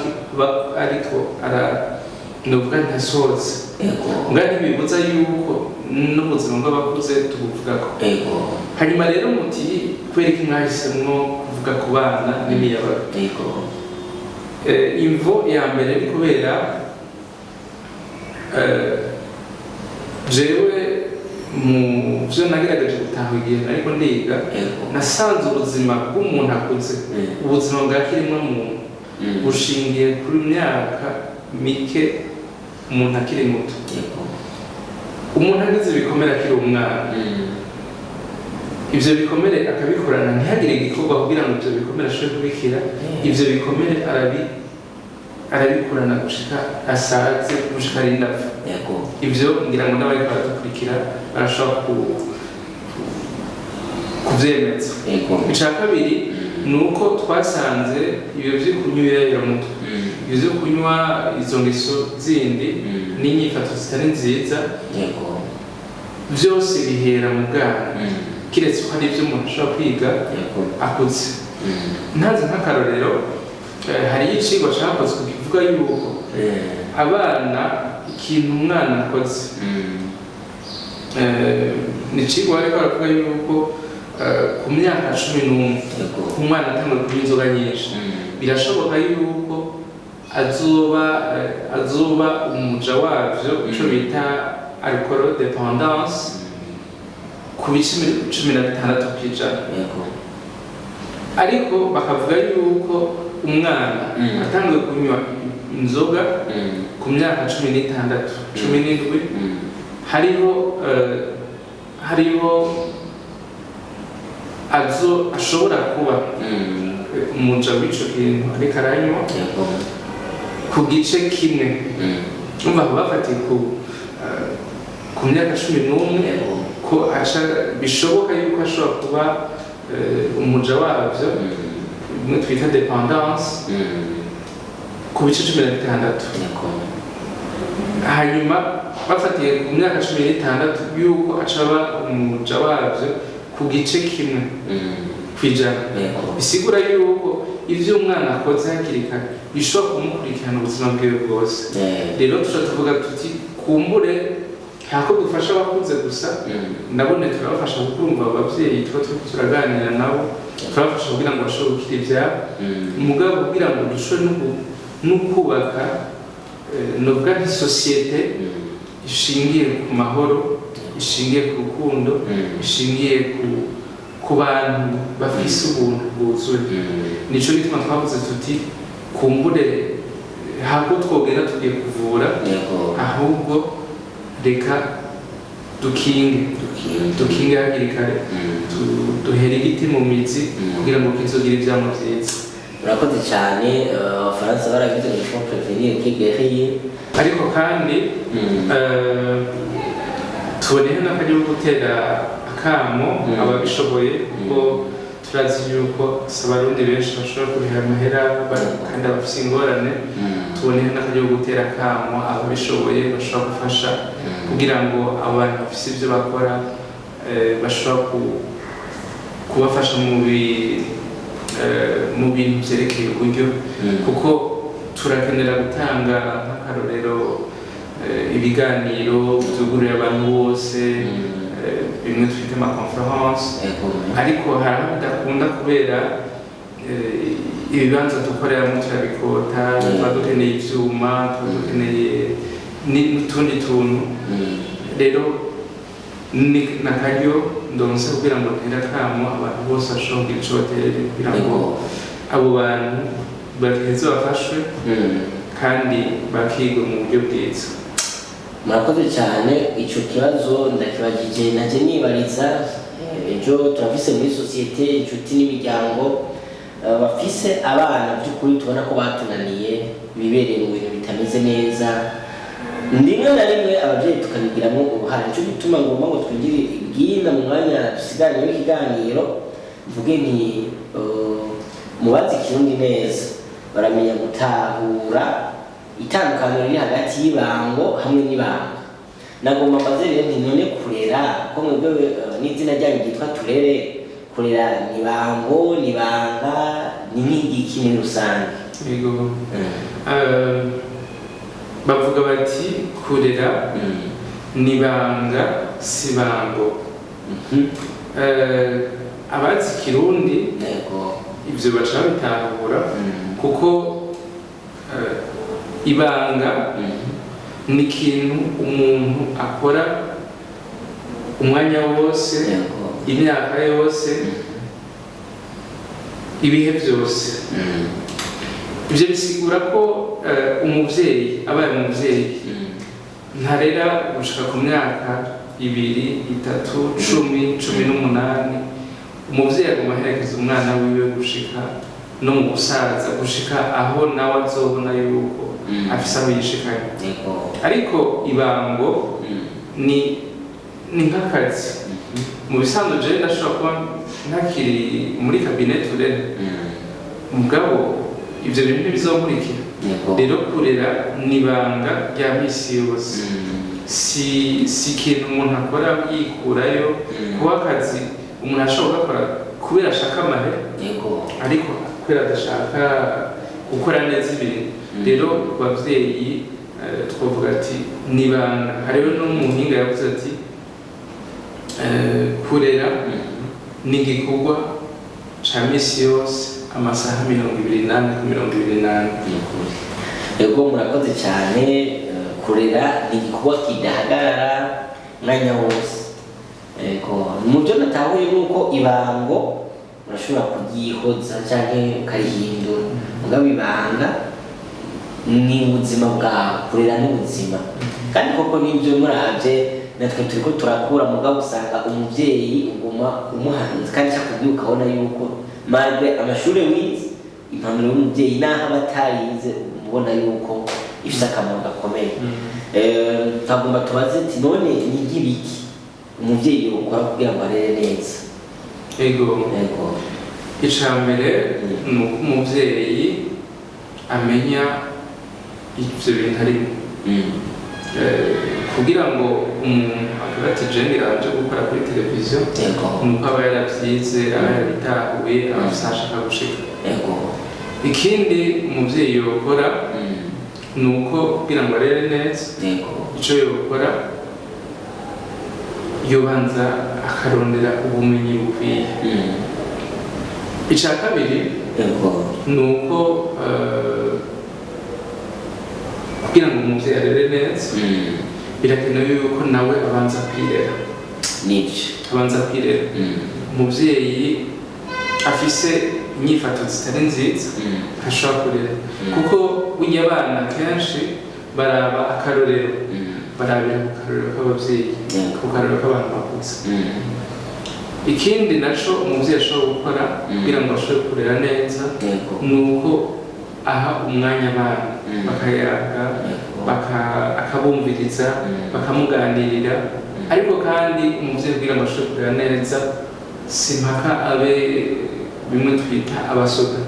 ariko novuga ntasoze. Nga ntibibuza yuko n'ubuzima bw'abakuze tubuvugako. Hanyuma rero muti kubera iki mwahisemwo kuvuga ku bana n'imiyabaga? Imvo ya mbere ni kubera jewe mu byo nagerageje gutaha igihe ariko ndiga nasanze ubuzima bw'umuntu akuze ubuzima bwa kiremwa muntu bushingiye kuri myaka mike umuntu akiri muto umuntu agize ibikomere akiri umwana ivyo bikomere akabikorana ntihagire igikorwa kugira ngo ivyo bikomere ashobore kubikira ivyo bikomere arabikurana gushika asaze gushika arinda apfa ivyo ngira ngo n'abariko baradukurikira barashobora kuvyemeza ica kabiri ni uko twasanze ibyo vyo kunywa ibiyayuramutwe ibyo vyo kunywa izo ngeso zindi n'inyifato zitari nziza vyose bihera mu bwana kiretse ko hari ibyo umuntu ashobora kwiga akuze ntazi nk'akarorero hari icigwa cakozwe kivuga yuko abana ikintu umwana akoze ni icigwa ariko baravuga yuko ku myaka 11 ku mwana atanguye kunywa inzoga nyinshi birashoboka yuko azoba umuja wavyo ico bita alcool dependance ku bice 16%. Ariko bakavuga yuko umwana atanguye kunywa inzoga ku myaka 16 17 hariho ashobora kuba umuja w'ico kintu ariko aranywa ku gice kimwe umva bafatiye ku myaka 11 ko bishoboka yuko ashobora kuba umuja wavyo bimwe twita dependance ku bice 16. hanyuma bafatiye ku myaka 16 yuko acaba umuja wavyo ku gice kimwe kwijana bisigura yuko ivyo umwana akoze hakiri kare bishobora kumukurikirana ubuzima bwiwe bwose rero tuvuga tuti kumbure ntako dufasha abakuze gusa nabone turabafasha gukurumva abavyeyi tuba turaganira nabo turabafasha kugira ngo bashobore gukira ivyabo umugabo kugira ngo dushobore no kubaka novuga nk'isosiyete ishingiye ku mahoro ishingiye ku rukundo ishingiye ku bantu bafise ubuntu bwuzuye nico gituma twavuze tuti kumbure hako twogera tugiye kuvura ahubwo reka dukinge hakiri kare duhere igiti mu mizi kugira ngo kizogira ivyamwa vyiza. Murakoze cyane abafaransa baragize ngo faut prévenir que guérir ariko kandi tuboneho n'akaryo ko gutera akamo ababishoboye kuko turazi yuko abarundi benshi bashobora kuriha amahera kandi abafise ingorane tuboneho n'akaryo ko gutera akamo ababishoboye bashobora gufasha kugira ngo abantu bafise ibyo bakora bashobora kubafasha mu bintu vyerekeye uburyo kuko turakenera gutanga nk'akarorero ibiganiro byugurura abantu bose bimwe twita amaconference ariko hari aho bidakunda kubera ibibanza dukoreramo turabikota tuba dukeneye ivyuma tuba dukeneye n'utundi tuntu rero nakaryo ndonse kugira ngo ntera kamo abantu bose bashobora kugira ico baterere kugira ngo abo bantu baheze bafashwe kandi bakigwe mu buryo bwiza. Murakoze cyane ico kibazo ndakibagije naje nibariza ejo turafise muri societe inshuti n'imiryango bafise abana by'ukuri tubona ko batunaniye bibereye mu bintu bitameze neza ndimwe na rimwe abavyeyi tukabigiramo uruhare cyo gituma ngomba ngo twigire ibwina mu mwanya dusigaranye w'ikiganiro mvuge ni mubazi kirundi neza baramenya gutahura itandukaniro riri hagati y'ibango hamwe n'ibanga nagomba mbaze rero nti none kurera ko mwebwe n'izina ryanyu ryitwa turere kurera nibango nibanga ni nk'igiki muri rusange yego bavuga bati kurera nibanga sibango abazi kirundi ibyo baca bitahura kuko ibanga ni ikintu umuntu akora umwanya wose imyaka yose ibihe byose ibyo bisigura ko umubyeyi abaye umubyeyi ntarera gushika ku myaka 2, 3, 10, 18 umubyeyi aguma aherekeza umwana wiwe gushika no mu gusaza gushika aho nawe azobona yuko afise aho yishikanye ariko ibango ni nk'akazi mu bisanzwe je ndashobora kuba ntakiri muri kabinet urene mugabo ibyo bintu ntibizonkurikira rero kurera nibanga rya misi yose si ikintu umuntu akora yikurayo kuba akazi umuntu ashobora gukora kubera ashaka amahera ariko kubera adashaka gukora neza ibintu rero ku babyeyi twavuga ati nibanga hariho n'umuhinga yavuze ati kurera ni igikorwa ca misi yose amasaha 28 ku 28. Ego murakoze cyane. Kurera ni igikorwa kidahagarara mwanya wose. Ego muvyo natahuye nuko ibango urashobora kugihoza cyangwa ukarihindura mugabo ibanga ni ubuzima bwawe. Kurera ni ubuzima kandi koko nibyo muravye natwe turiko turakura mugabo usanga umuvyeyi uguma umuhanuza kandi cyakubwiye ukabona yuko malgré amashuri wize impanuro y'umuvyeyi naho abatarize ubona yuko ifite akamaro gakomeye. Tagomba tubaze ati none ni igibiki umuvyeyi ukora kugira ngo arere neza? Ego icambere ni uko umuvyeyi amenya ivyo bintu arimo kugira ngo umuntu avuga ati je ngiraje gukora kuri televiziyo nuko aba yaravyize aba yarabitahuye aba ashaka gushika. Ikindi umuvyeyi yokora nuko kugira ngo arere neza ico yokora yobanza akarondera ubumenyi bukwiye. Ica kabiri nuko kugira ngo umuvyeyi arere neza birakenewe yuko nawe abanza kwirera. Abanza kwirera. Umuvyeyi afise inyifato zitari nziza ntashobora kurera kuko burya abana kenshi baraba akarorero barabira ku karorero k'abavyeyi ku karorero k'abantu bakuze. Ikindi naco umuvyeyi ashobora gukora kugira ngo ashobore kurera neza nuko aha umwanya abana bakayaga akabumviriza bakamuganirira ariko kandi umuvyeyi kugira ngo ashobore kurera neza simpaka abe bimwe twita abasoda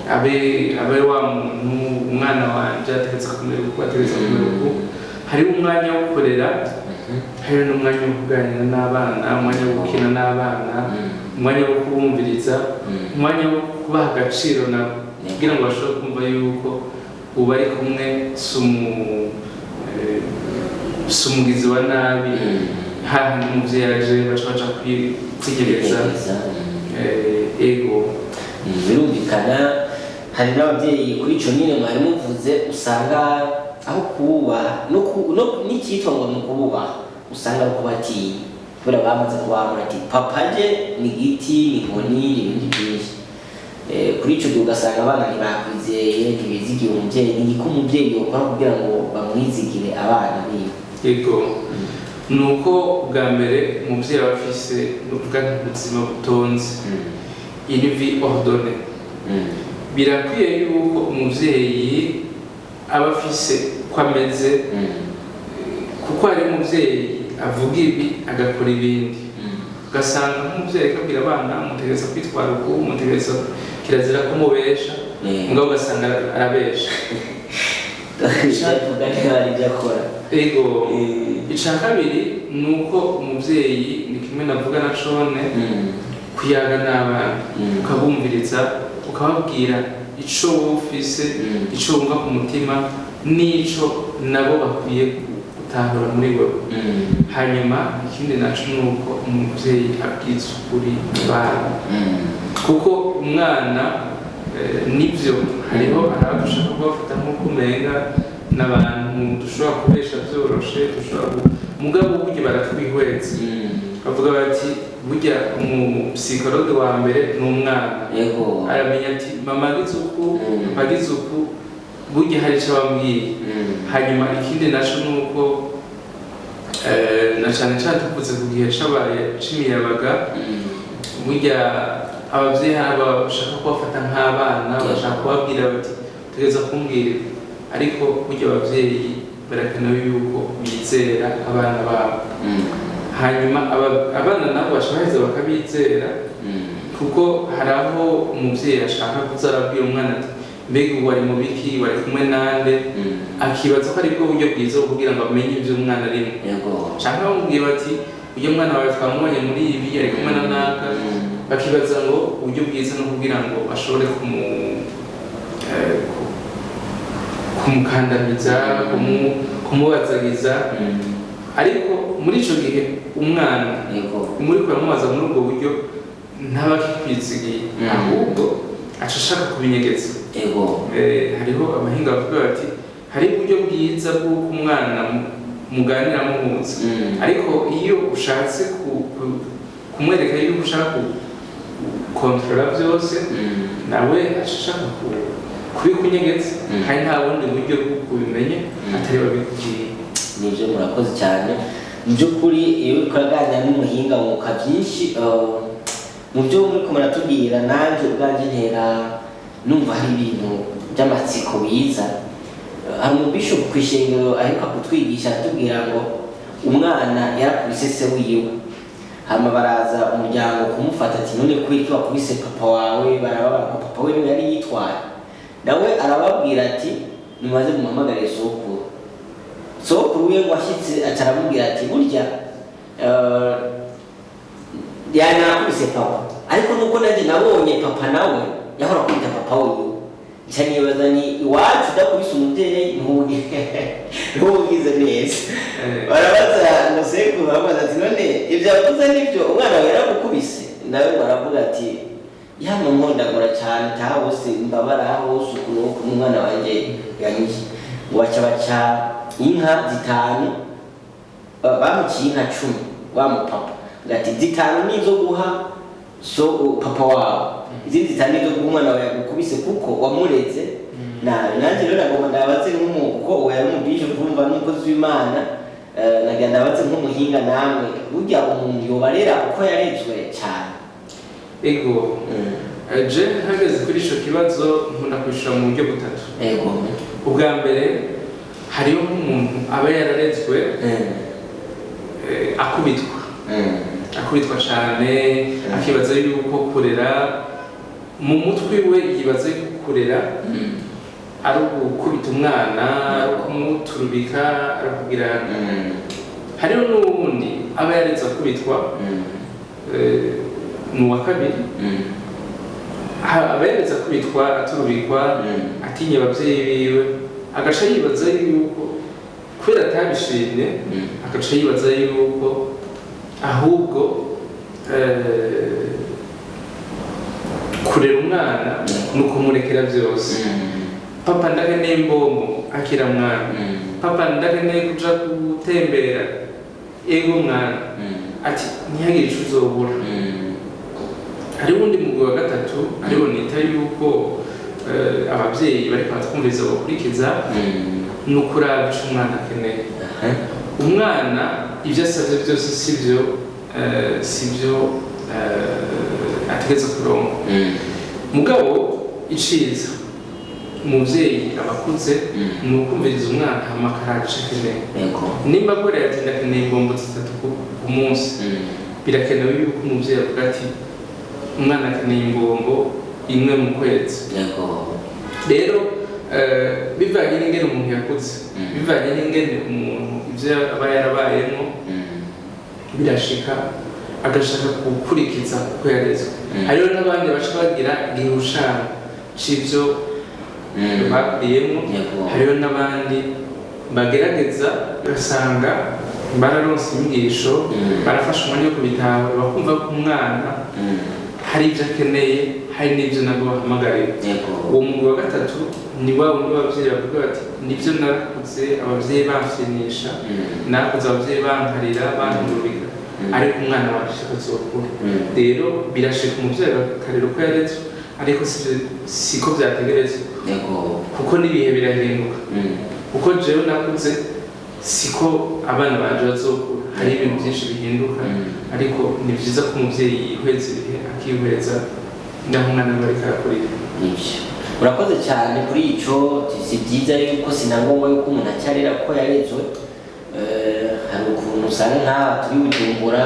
abe wa muntu umwana wanje ategetse kumera uko hari umwanya wo kurera hari n'umwanya wo kuganira n'abana umwanya wo gukina n'abana umwanya wo kubumviriza umwanya wo kubaha agaciro nabo kugira ngo bashobore kumva yuko ubu ari kumwe sumugizi wa nabi hahandi umuvyeyi aje baca kwigereza. Ego birumvikana hari n'abavyeyi kuri ico nyine mwari muvuze usanga aho kuba n'icyitwa ngo ni ukububa usanga kubatinya kubera bamaze kubamura ati papa je ni giti ni nkoni n'ibindi byinshi. Kuri ico gihe ugasanga abana ntibakwizeye ntibizigiye umuvyeyi ni ko umuvyeyi yokora kugira ngo bamwizigire abana biwe. Ego nuko bwa mbere umuvyeyi aba afise n'uvuga ubuzima butonze une vie ordonnée. Birakwiye yuko umuvyeyi aba afise ko ameze kuko hari umuvyeyi avuga ibi agakora ibindi ugasanga nk'umuvyeyi akabwira abana mutegereza kwitwara uku mutegereza kirazira ko mubesha mugabo ugasanga arabesha. Ego ica kabiri nuko umuvyeyi ni kimwe navuga na cone kuyaga n'abana ukabumviriza ukababwira ico wufise ico wumva ku mutima n'ico nabo bakwiye gutahura muri wewe. Hanyuma ikindi naco nuko umuvyeyi abwiza ukuri abana kuko umwana nivyo hariho aradushaka kubafata nk'uko umenga n'abantu dushobora kubesha vyoroshe dushobora mugabo burya baratwihweza bavuga bati burya umusipsikologe wa mbere ni umwana aramenya ati mama agize uku papa agize uku burya hari icyo bambwiye hanyuma ikindi naco ni uko na cyane cyane tuvuze ku gihe cabaye c'imiyabaga burya abavyeyi hari abashaka kubafata nk'abana bashaka kubabwira bati tugeza kumbwira ariko burya abavyeyi barakenewe yuko bizera abana babo hanyuma abana nabo bashobora bakabizera kuko hari aho umuvyeyi ashaka kuzarabwira umwana ati mbega ubu wari mu biki wari kumwe nande akibaza ko ari bwo buryo bwiza bwo kugira ngo amenye ibyo umwana arimo canke bamubwiye bati uyu mwana wawe twamubonye muri ibi ari kumwe na naka bakibaza ngo uburyo bwiza no kugira ngo ashobore kumukandamiza kumubazagiza ariko muri ico gihe umwana muri kuramubaza muri ubwo buryo ntaba akikwizigiye ahubwo aca ashaka kubinyegeza hariho abahinga bavuga bati hari uburyo bwiza bw'uko umwana muganira muhuza ariko iyo ushatse kumwereka yuko ushaka kontrola byose nawe aca ashaka kubikunyegeza kandi nta bundi buryo bwo kubimenya atari babikubwiye. Nivyo murakoze cyane mu by'ukuri iyo uraganira n'umuhinga mwuka byinshi mu byo muri muratubwira nanjye ubwanjye ntera numva hari ibintu by'amatsiko biza hari umubishopu ku ishengero aheruka kutwigisha atubwira ngo umwana yarakubise se wiwe hama baraza umuryango kumufata ati none kwiki wakubise papa wawe barababara ko papa we niwe yari yitwaye nawe arababwira ati nimaze muhamagare sokuru we washyitse acaramubwira ati burya yanakubise papa ariko nuko nanjye nabonye papa nawe yahora kwita papa wiwe cyanibaza ni iwacu udakubise umubyeyi ntuwugize neza barabaza ngo sekuru barabaza ati none ibyo yavuze nibyo umwana wawe yaramukubise nawe baravuga ati yama nkondagura cyane taha bose mbabara hose ukuntu umwana wanjye yanyuze ngo baca inka 5 bamuciye inka 10 wa mupapa ngati 5 nizo guha so papa wawe izindi 5 nizo guha umwana wawe yagukubise kuko wamureze nanjye rero nagomba ndabaze nk'uko yari umubisho kumva n'umukozi w'Imana nagira ndabaze nk'umuhinga namwe burya umuntu yobarera uko yarezwe cyane ego je hageze kuri ico kibazo nkunda kwishura mu buryo butatu ubwa mbere hariho nk'umuntu aba yararezwe akubitwa cyane akibaza yuko kurera mu mutwe we yibaza yuko kurera ari ukubita umwana ari kumuturubika ari kugira hariho n'ubundi aba yaretse akubitwa n'uwa kabiri aba yaretse akubitwa aturubikwa atinya ababyeyi biwe agaca yibaza yuko kubera atabishimye agaca yibaza yuko ahubwo kurera umwana ni ukumurekera byose papa ndakeneye imbombo akira mwana papa ndakeneye kuja gutembera ego mwana ati ntihagire ico uzobura hariho undi mugwi wa gatatu ariho nita yuko ababyeyi bari kwatwumviriza bakurikiza ni ukuraba ico umwana akeneye umwana ibyo asabye byose sibyo ategetse kuronka mugabo iciza umuvyeyi abakuze ni ukumviriza umwana amakaraje akeneye nimba agora yatinda akeneye imbombo 3 ku munsi birakenewe yuko umuvyeyi avuga ati umwana akeneye imbombo 1 mu kwezi rero bivanye n'ingene umuntu yakuze bivanye n'ingene umuntu ivyo aba yarabayemo birashika agashaka gukurikiza uko yarezwe hariho n'abandi bashaka bagira igihushano c'ivyo bakuriyemo hariho n'abandi bagerageza ugasanga bararonse inyigisho barafasha umwanya wo kubitahura bakumva ko umwana hari ibyo akeneye hari n'ibyo nabwo bahamagarira. Uwo mugwi wa gatatu ni wa wundi w'abavyeyi bavuga bati nibyo narakuze abavyeyi bamfyenisha nakuze abavyeyi bankarira banturika ariko umwana wanje ashaka azokura. Rero birashika umuvyeyi bakarira uko yarezwe ariko siko vyategerezwa kuko n'ibihe birahinduka kuko jewe nakuze siko abana banje bazokura. Hari ibintu byinshi bihinduka ariko ni byiza ko umuvyeyi yihweza ibihe akihweza ndaho umwana we ariko arakurira. Urakoze cyane kuri ico. Si byiza yuko sinangomba yuko umuntu acyarira ko yarezwe. Hari ukuntu usanga nk'aba turi Bujumbura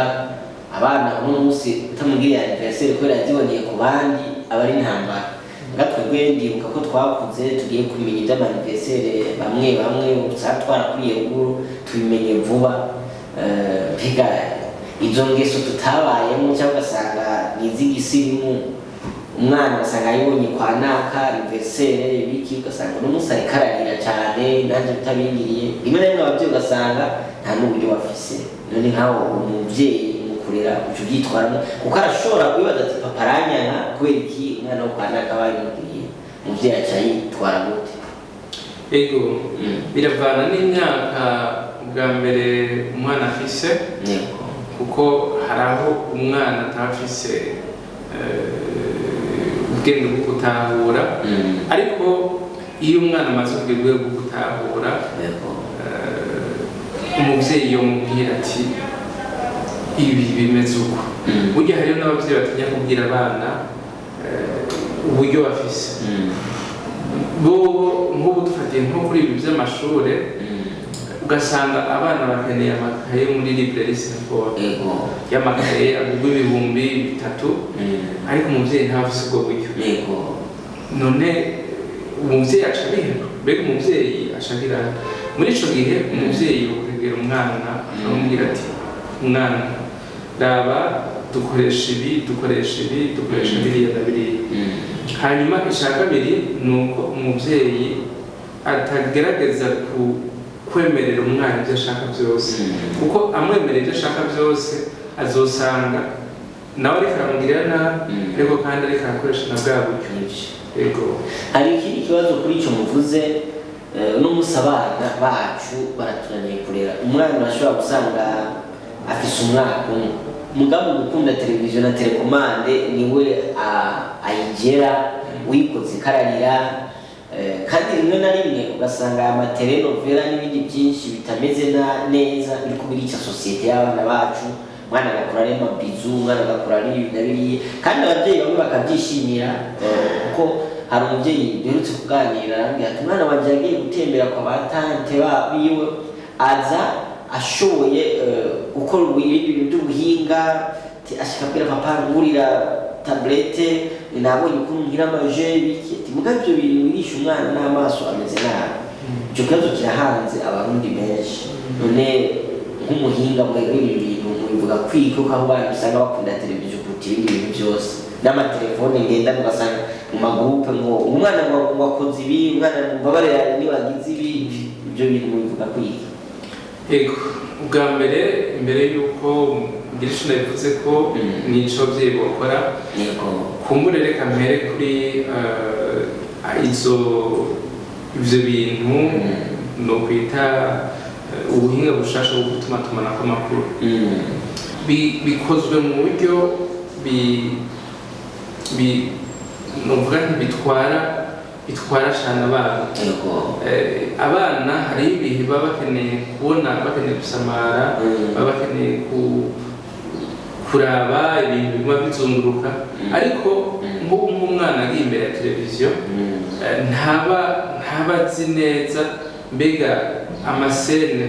abana uno munsi utamubwiriye anniversaire ko yaraziboneye ku bandi aba ari intambara. Twebwe ndibuka ko twakuze tugiye kumenya iby'amanniversaire bamwe usanga twarakuriye ruguru tubimenye vuba. Mbega izo ngeso tutabayemo cyangwa ugasanga niz'igisirimu umwana ugasanga yibonye kwa naka anniversaire ibiki ugasanga n'umunsi ariko ararira cyane nanjye utabingiriye. Rimwe na rimwe ababyeyi ugasanga nta n'uburyo bafise. None nkaho umubyeyi mukurera uca ubyitwaramo kuko arashobora kwibaza ati papa aranyana kubera iki umwana wo kwa naka bayimubwiye. Umubyeyi aca yitwara gute? Ego biravana n'imyaka bwa mbere umwana afise kuko hari aho umwana atafise ubwenge bwo gutahura ariko iyo umwana amaze ubwenge bwo gutahura umubyeyi yomubwira ati ibi bimeze uko. Burya hariyo n'ababyeyi batinya kubwira abana uburyo bafise. Bobo nk'ubu dufatiye nko kuri ibi by'amashure ugasanga abana bakeneye amakaye muri librairie Saint-Paul y'amakaye agurwa 3,000 ariko umuvyeyi ntafise ubwo buryo. None umuvyeyi acarihe? Mbega umuvyeyi acabira muri ico gihe umuvyeyi yokwegera umwana akamubwira ati umwana raba dukoresha ibi biriya na biriya. Hanyuma icya kabiri ni uko umuvyeyi atagerageza kwemerera umwana ibyo ashaka byose kuko amwemerera ibyo ashaka byose azosanga nawe ariko aramugirira nabi ariko kandi ariko arakoresha na bwa buryo. Hari ikindi kibazo kuri icyo muvuze n'umunsi abana bacu baratunaniye kurera. Umwana urashobora gusanga afise umwaka umwe mugabo gukunda televiziyo na telekomande niwe ayigera uyikoze kararira kandi rimwe na rimwe ugasanga amatelenovela n'ibindi byinshi bitameze neza biri kubirica sosiyete y'abana bacu. Umwana agakura ari mabizu, umwana agakura ari ibi na biriya kandi ababyeyi bamwe bakabyishimira kuko hari umubyeyi duherutse kuganira arambwira ati umwana wanjye yagiye gutembera kwa batante biwe aza ashoboye gukora ibintu by'ubuhinga ashaka kubwira papa ngurira tablete nabonye ukuntu ngira amaje biki muga ibyo bintu birisha umwana n'amaso ameze nabi. Icyo kibazo kirahanze abarundi benshi. None nk'umuhinga mwebwe ibi bintu mubivuga kwiko ko abana usanga bakunda televiziyo kuruta ibindi bintu byose n'amatelefone ngendanwa ugasanga mu magurupe ngo umwana wakoze ibi umwana mbabarira niwagize ibi. Ibyo bintu mubivuga kwiko? Ego ubwa mbere yuko ngira ico nabivuze ko nico abavyeyi bokora kumbure reka mpere kuri ivyo bintu no kwita ubuhinga bushasha bwo gutumatumanako amakuru bikozwe mu buryo novuga ntibitwara cyane abana. Abana hari ibihe baba bakeneye kubona, bakeneye gusamara, baba bakeneye kuraba ibintu biguma bizunguruka ariko nk'umwana ari imbere ya televiziyo ntaba azi neza mbega amasene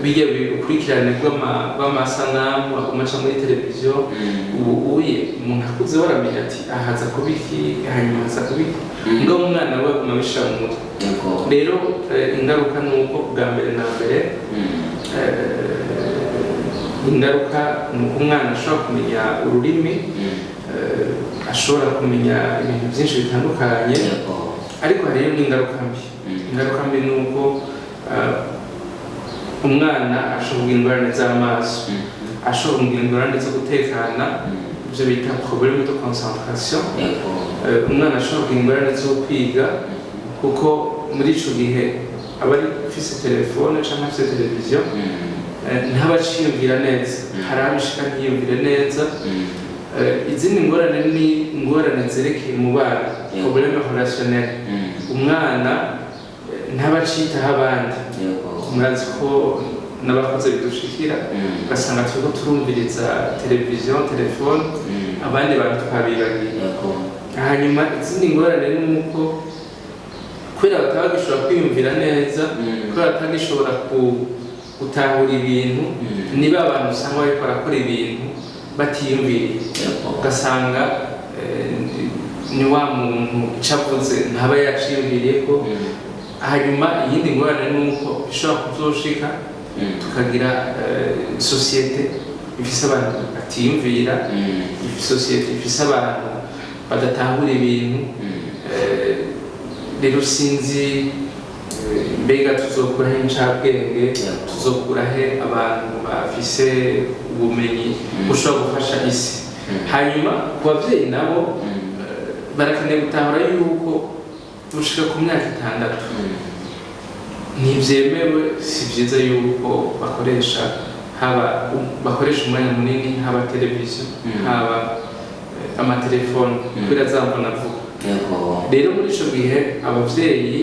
bijya bikurikirane bw'amasanamu akomaca muri televiziyo. Ubuye umuntu akuze waramenya ati ahaza kubiki hanyuma haza kubiki ngo umwana we aguma abishira mu mutwe. Rero ingaruka ni uko bwa mbere na mbere ingaruka ni uko umwana ashobora kumenya ururimi, ashobora kumenya ibintu byinshi bitandukanye ariko hariyo n'ingaruka mbi. Ingaruka mbi ni uko umwana ashobora kugira ingorane z'amaso, ashobora kugira ingorane zo gutekana ibyo bita problème de concentration umwana ashobora kugira ingorane zo kwiga kuko muri ico gihe aba ari afise telefone cyangwa afise televiziyo ntaba aciyumvira neza hari abishika ntiyumvire neza izindi ngorane ni ingorane zerekeye umubano problème relationnel umwana ntaba acitaho abandi murazi ko n'abakoze bidushikira ugasanga turiko turumviriza televiziyo telefone abandi bantu twabibagiye hanyuma izindi ngorane ni uko kubera bataba bagishobora kwiyumvira neza kubera batagishobora gutahura ibintu niba abantu usanga bariko barakora ibintu batiyumviriye ugasanga ni wa muntu icavuze ntaba yaciyumviriye ko hanyuma iyindi ngorane ni uko ishobora kuzoshika tukagira sosiyete ifise abantu batiyumvira sosiyete ifise abantu badatahura ibintu rero sinzi mbega tuzokura he incabwenge tuzokura he abantu bafise ubumenyi bushobora gufasha isi hanyuma ku bavyeyi nabo barakeneye gutahura yuko gushika ku myaka 6 ntibyemewe si byiza yuko bakoresha umwanya munini haba televiziyo haba amatelefone kubera zambona vuba rero muri ico gihe abavyeyi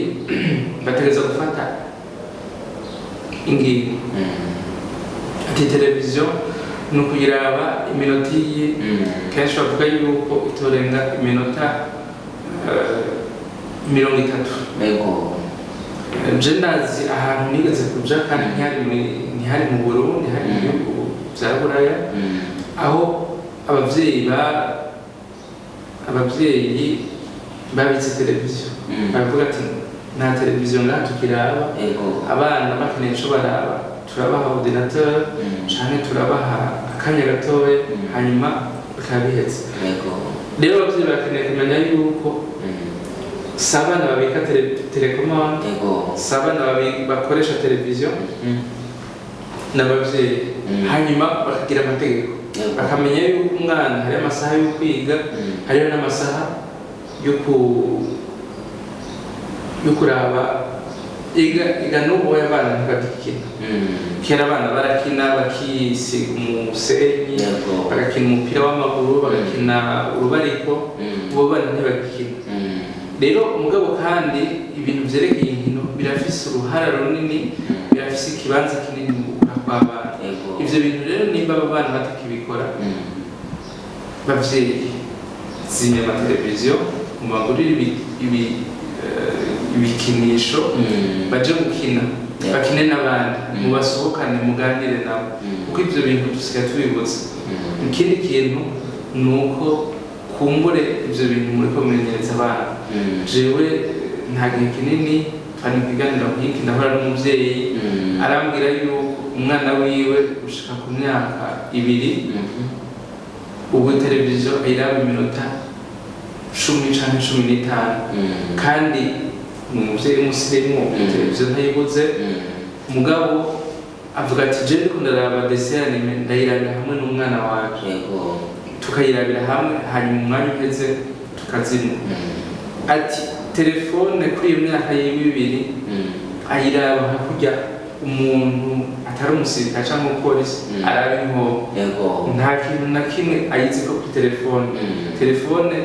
bategereza gufata ingingo ati televiziyo ni ukuyiraba iminota iyi kenshi bavuga yuko itorenga iminota 30 je ndazi ahantu nigeze kuja kandi ntihari mu Burundi hari mu bihugu vya Buraya aho abavyeyi babitse televiziyo baravuga ati nta televiziyo ngaha tukiraba abana bakeneye ico baraba turabaha ordinateur canke turabaha akanya gatoya hanyuma bakabiheza rero abavyeyi bakeneye kumenya yuko sabana babika telecommande sabana bakoresha televiziyo n'abavyeyi hanyuma bakagira amategeko bakamenya yuko umwana hari amasaha yo kwiga hariho n'amasaha yo kuraba iga n'ubu abana ntibagikina kera abana barakina bakisiga umusenyi bagakina umupira w'amaguru bagakina urubariko ubu bana ntibagikina rero umugabo kandi ibintu vyerekeye inkino birafise uruhara runini birafise ikibanza kinini mu gukura kw'abana ivyo bintu rero nimba abana batakibikora bavyeyi zimya amateleviziyo mubagurire ibikinisho baje gukina bakine n'abandi mubasohokane muganire nabo kuko ivyo bintu dusigaye tubibutse ikindi kintu ni uko kumbure ivyo bintu muriko mumenyereza abana jewe nta gihe kinini twari kuganira nk'iki ndahora n'umuvyeyi arambwira yuko umwana wiwe gushika ku myaka 2 ubu televiziyo ayiraba iminota 10 canke 15 kandi umuvyeyi w'umusirimu televiziyo ntayibuze mugabo avuga ati je ndiko ndaraba dessin anime ndayirabira hamwe n'umwana wanje tukayirabira hamwe hanyuma umwanya uheze tukazimya ati telefone kuri iyo myaka y'ibibiri ayiraba hakurya umuntu atari umusirikare cyangwa umupolisi araba inkoho nta kintu na kimwe ayizi ko kuri telefone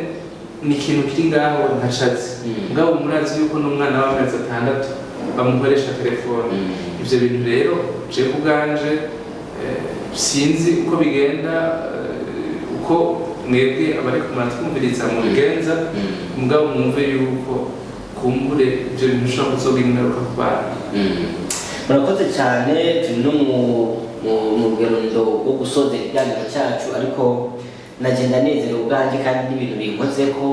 ni ikintu kiri ngaho ntashatse mugabo murazi yuko n'umwana w'amezi 6 bamukoresha telefone ivyo bintu rero je kubwanje sinzi uko bigenda uko mwebwe abari kumatwumviriza mu bigenza mugabo mwumve yuko kumbure ivyo bintu ushobora kuzogira ingaruka ku bana murakoze cyane turi no mu rugendo rwo gusoza ikiganiro cyacu ariko nagenda nezerewe ubwanjye kandi n'ibintu binkoze ko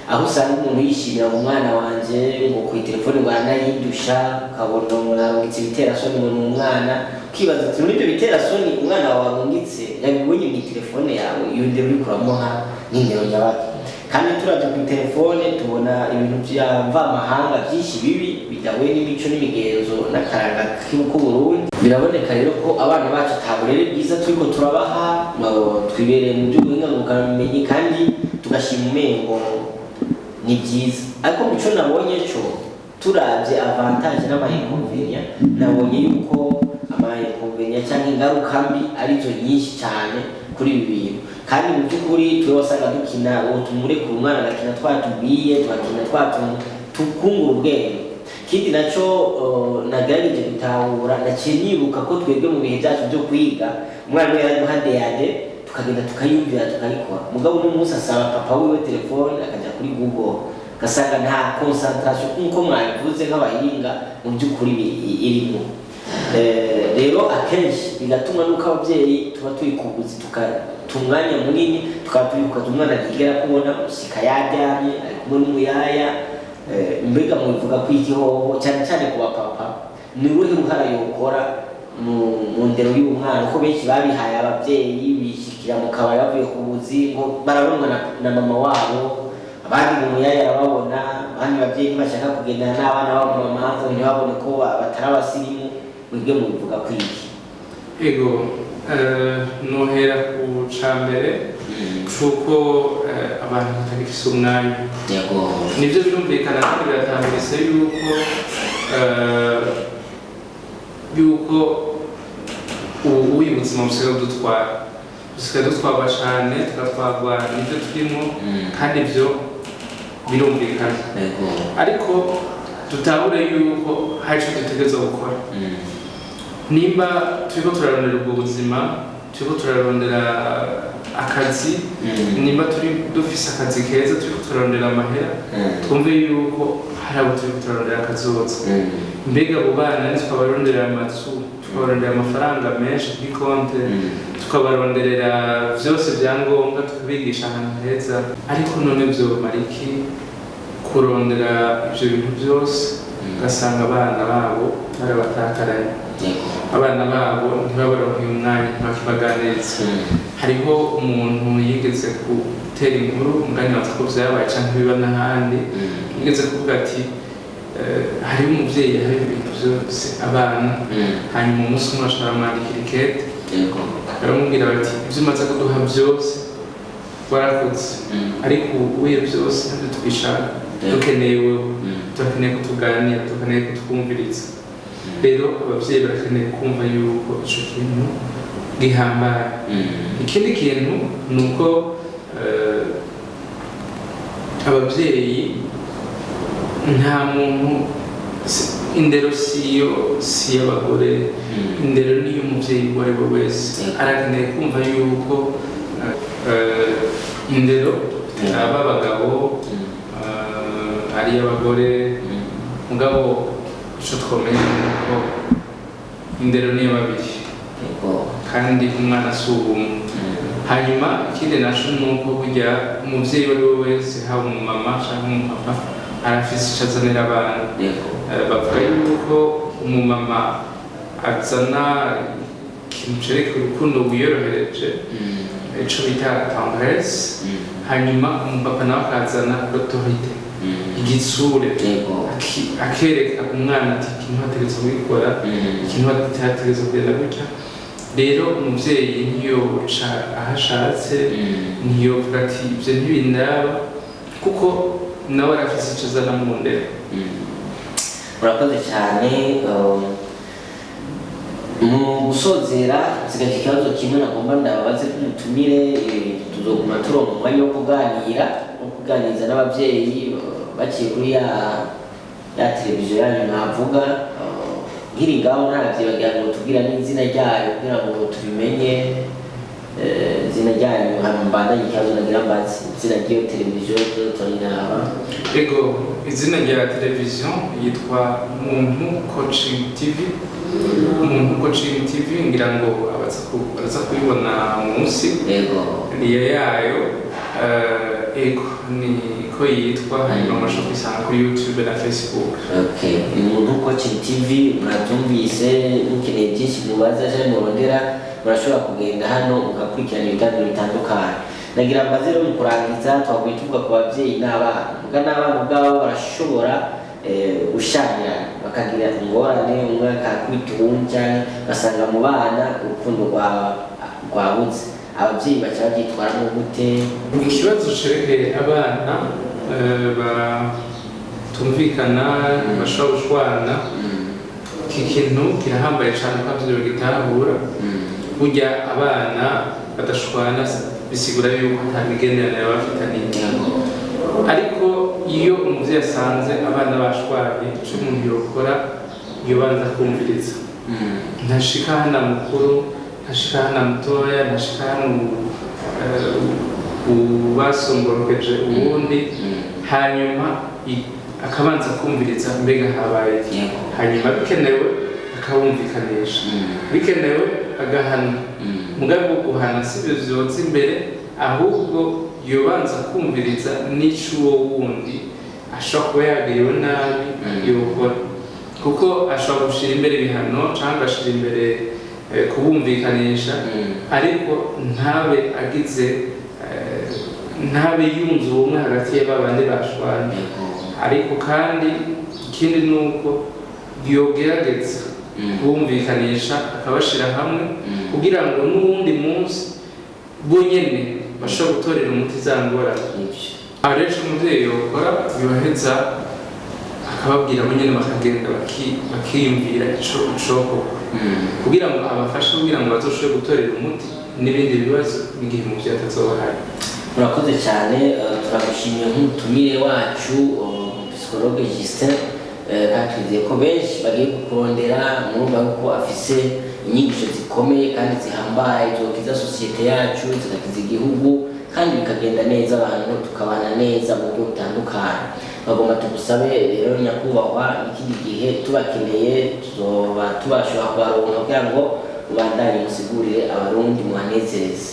aho usanga umuntu yishimira mu mwana wanje ngo ku telefone wanayidusha ukabona mwarungitse ibiterasoni mu mwana ukibaza ati muri ibyo biterasoni umwana wawe warungitse yabibonye mu telefone yawe iyo ndero uri kuramuha n'indero y'abandi kandi turaje ku telefone tubona ibintu bya mvamahanga byinshi bibi bidahuye n'imico n'imigenzo n'akaranga k'Uburundi. Biraboneka rero ko abana bacu taburere bwiza turiko turabaha twibereye mu by'ubuhinga ngurukanabumenyi kandi tugashima umengo ni byiza, ariko mico nabonye cyo turavye avantage n'amainconvénient nabonye yuko amainconvénient cyangwa ingaruka mbi arizo nyinshi cyane kuri ibi bintu. Kandi mu by'ukuri twe wasanga dukina uwo tumure ku mwana agakina twatubwiye twakina tukungura ubwenge. Kindi naco nagerageje gutahura naciye nibuka ko twebwe mu bihe byacu byo kwiga umwana yaraduhadeyade tukagenda tukayumvira tukayikora, mugabo n'umunsi asaba papa wiwe telefone akaja kuri Google gasanga nta concentration nkuko mwabivuze nk'abahinga mu by'ukuri irimo. Rero akenshi bigatuma nuko ababyeyi tuba tuyikubuzi tukatumwanya munini tukatuyuka umwana kigera kubona usika yaryamye ari kumwe n'umuyaya. Mbega muvuga ko igihoho cyane cyane ku bapapa ni uruhe ruhara yokora mu ndero y'umwana, ko benshi babihaye ababyeyi bishikira mu kabari bavuye ku buzi ngo barabonwa na mama wabo, abandi mu muyaya arababona, abandi babyeyi ntibashaka kugendana n'abana babo mu mamanza ntibabone ko batari abasirimu. Mwebwe mubivuga ko iki? Ego nohera ku cambere cuko abantu batagifise umwanya. Yego nivyo birumvikana kandi biratamburitse yuko ubu ubuzima busigaye dutwarwa cane, tugatwarwa nivyo turimo kandi ivyo birumvikana. Ariko tutahure yuko hari ico dutegerezwa gukora. Nimba turiko turarondera ubwo buzima, turiko turarondera akazi, nimba dufise akazi keza, turiko turarondera amahera, twumve yuko hari abo turiko turarondera akazoza. Mbega abo bana ntitwabarondera amazu, tukabarondera amafaranga menshi kuri konte, tukabaronderera vyose vyangombwa, tukabigisha ahantu heza, ariko none vyomara iki kurondera ivyo bintu vyose ugasanga abana babo barabatakaraye, abana babo ntibabaronkeye umwanya, ntibakibaganiriza. Hariho umuntu yigeze gutera inkuru umugani watse ko vyabaye canke biba n'ahandi, yigeze kuvuga ati hariho umuvyeyi yahaye ibintu vyose abana, hanyuma umunsi umwe ashobora kumwandikira ikete baramubwira bati ivyo umaze kuduha vyose warakoze, ariko ubuye vyose ntabyo tubishaka, dukeneye wewe, turakeneye ko tuganira, dukeneye ko twumviriza. Rero abavyeyi barakeneye kumva yuko ico kintu gihambaye. Ikindi kintu nuko abavyeyi nta muntu, indero siyo y'abagore, indero niyo umuvyeyi uwo ari we wese arakeneye kumva yuko indero aba abagabo ari abagore, mugabo ico twomenya nuko indero niyo babiri kandi umwana si ubumwe. Hanyuma ikindi naco nuko burya umuvyeyi uwo ari we wese haba umumama canke umupapa arafise ico azanira abana. Bavuga yuko umumama azana ikintu cereka urukundo wiyorohereje, ico bita tendresse, hanyuma umupapa nawe akazana l'autorité, igitsure, akereka umwana ati ikintu hategetse kubikora, ikintu hategetse kugenda gutya. Rero umuvyeyi ntiyoca aho ashatse, ntiyovuga ati ivyo ntibindaba, kuko nawe arafise ico azana mu ndero. Murakoze cyane. Mu gusozera nsigaje ikibazo kimwe nagomba ndababaze kumutumire, tuzoguma turonka umwanya wo kuganiriza n'abavyeyi baciye kuri ya televiziyo yanyu mwavuga. Nkiri ngaho ntaravyibagira ngo tubwira n'izina ryayo kugira ngo tubimenye. Izina ryanyu hano mbandanye ikibazo nagira mbazi izina ry'iyo televiziyo tuzotorinaba. Ego izina rya televiziyo yitwa Muntu Coaching TV. Muntu Coaching TV ngira ngo abaza kubibona munsi. Ego niyo yayo. Ego niko yitwa, hanyuma mashobora kuyisanga kuri YouTube na Facebook. Okay, Muntu Coaching TV murabyumvise, mukeneye byinshi mubaza cyangwa murondera murashobora kugenda hano mugakurikirana ibiganiro bitandukanye. nagira amazero mu kurangiza twaguye tuvuga ku bavyeyi n'abana muga n'abana ubwabo barashobora gushamirana bakagira ingorane umwe akakwitubunja basanga mu bana urukundo rwabuze abavyeyi baca bavyitwaramo gute ikibazo cerekeye abana batumvikana bashobora gushwana iki kintu kirahambaye cyane ko abavyeyi bagitahura burya abana badashwana bisigura yuko nta migenderanire bafitaniye ariko iyo umuvyeyi asanze abana bashwanye ico umuntu yokora yobanza kumviriza ntashika hana mukuru ntashika hana mutoya ntashika hana ubasomborokeje uwundi hanyuma akabanza kumviriza mbega habaye hanyuma bikenewe akabumvikanisha bikenewe agahana mugabe wo guhana si byo vyotsa imbere ahubwo yobanza kumviriza n'ico wundi ashobora kuba yagiriwe nabi yokora kuko ashobora gushira imbere ibihano cyangwa agashira imbere kubumvikanisha ariko ntabe agize ntabe yunze ubumwe hagati y'abandi bashwanye ariko kandi ikindi nuko yogerageza kubumvikanisha akabashira hamwe kugira ngo n'uwundi munsi bonyene bashobora gutorera umuti zangorana abenshi umuvyeyi yokora yoheza akababwira bonyene bakagenda bakiyumvira ico kugira ngo abafashe kugira ngo bazoshobore gutorera umuti n'ibindi bibazo n'igihe umuvyeyi atazoba ahari. Murakoze cyane turagushimiye nk'umutumire wacu psychologue Justin kandi twizeye ko benshi bagiye kukurondera mwumva ko afise inyigisho zikomeye kandi zihambaye zokiza sosiyete yacu zigakiza igihugu kandi bikagenda neza abantu tukabana neza mu buryo butandukanye. Bagomba tugusabe rero nyakubahwa ikindi gihe tubakeneye tuzoba tubashobora kubaronka kugira ngo ubandanye musigurire abarundi muhanezereze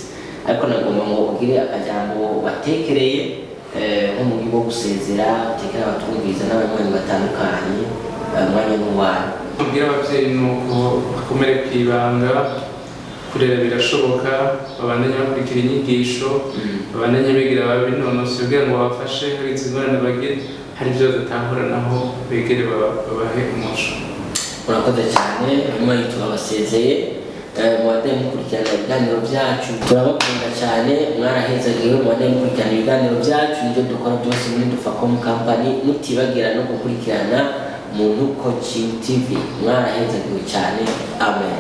ariko nagomba ngo ugire akajambo batekereye nko mu gihe gusezera utekera abatumviriza n'abanywanyi batandukanye mwanya n'uwanyu. Mbwira abavyeyi nuko bakomere kwibanga kurera birashoboka babandanye bakurikira inyigisho babandanye bigira babinonosoye kugira ngo babafashe hari izingorane bagire hari ibyo badatahura naho begere babahe umuco. Murakoze cyane mwanya turabasezeye mwadaye mukurikirana ibiganiro byacu turabakunda cyane mwarahezagiwe mwadaye mukurikirana ibiganiro byacu nibyo dukora byose muri Dufacom Company mutibagira no gukurikirana Muntu Coaching TV mwarahezagiwe cyane amen.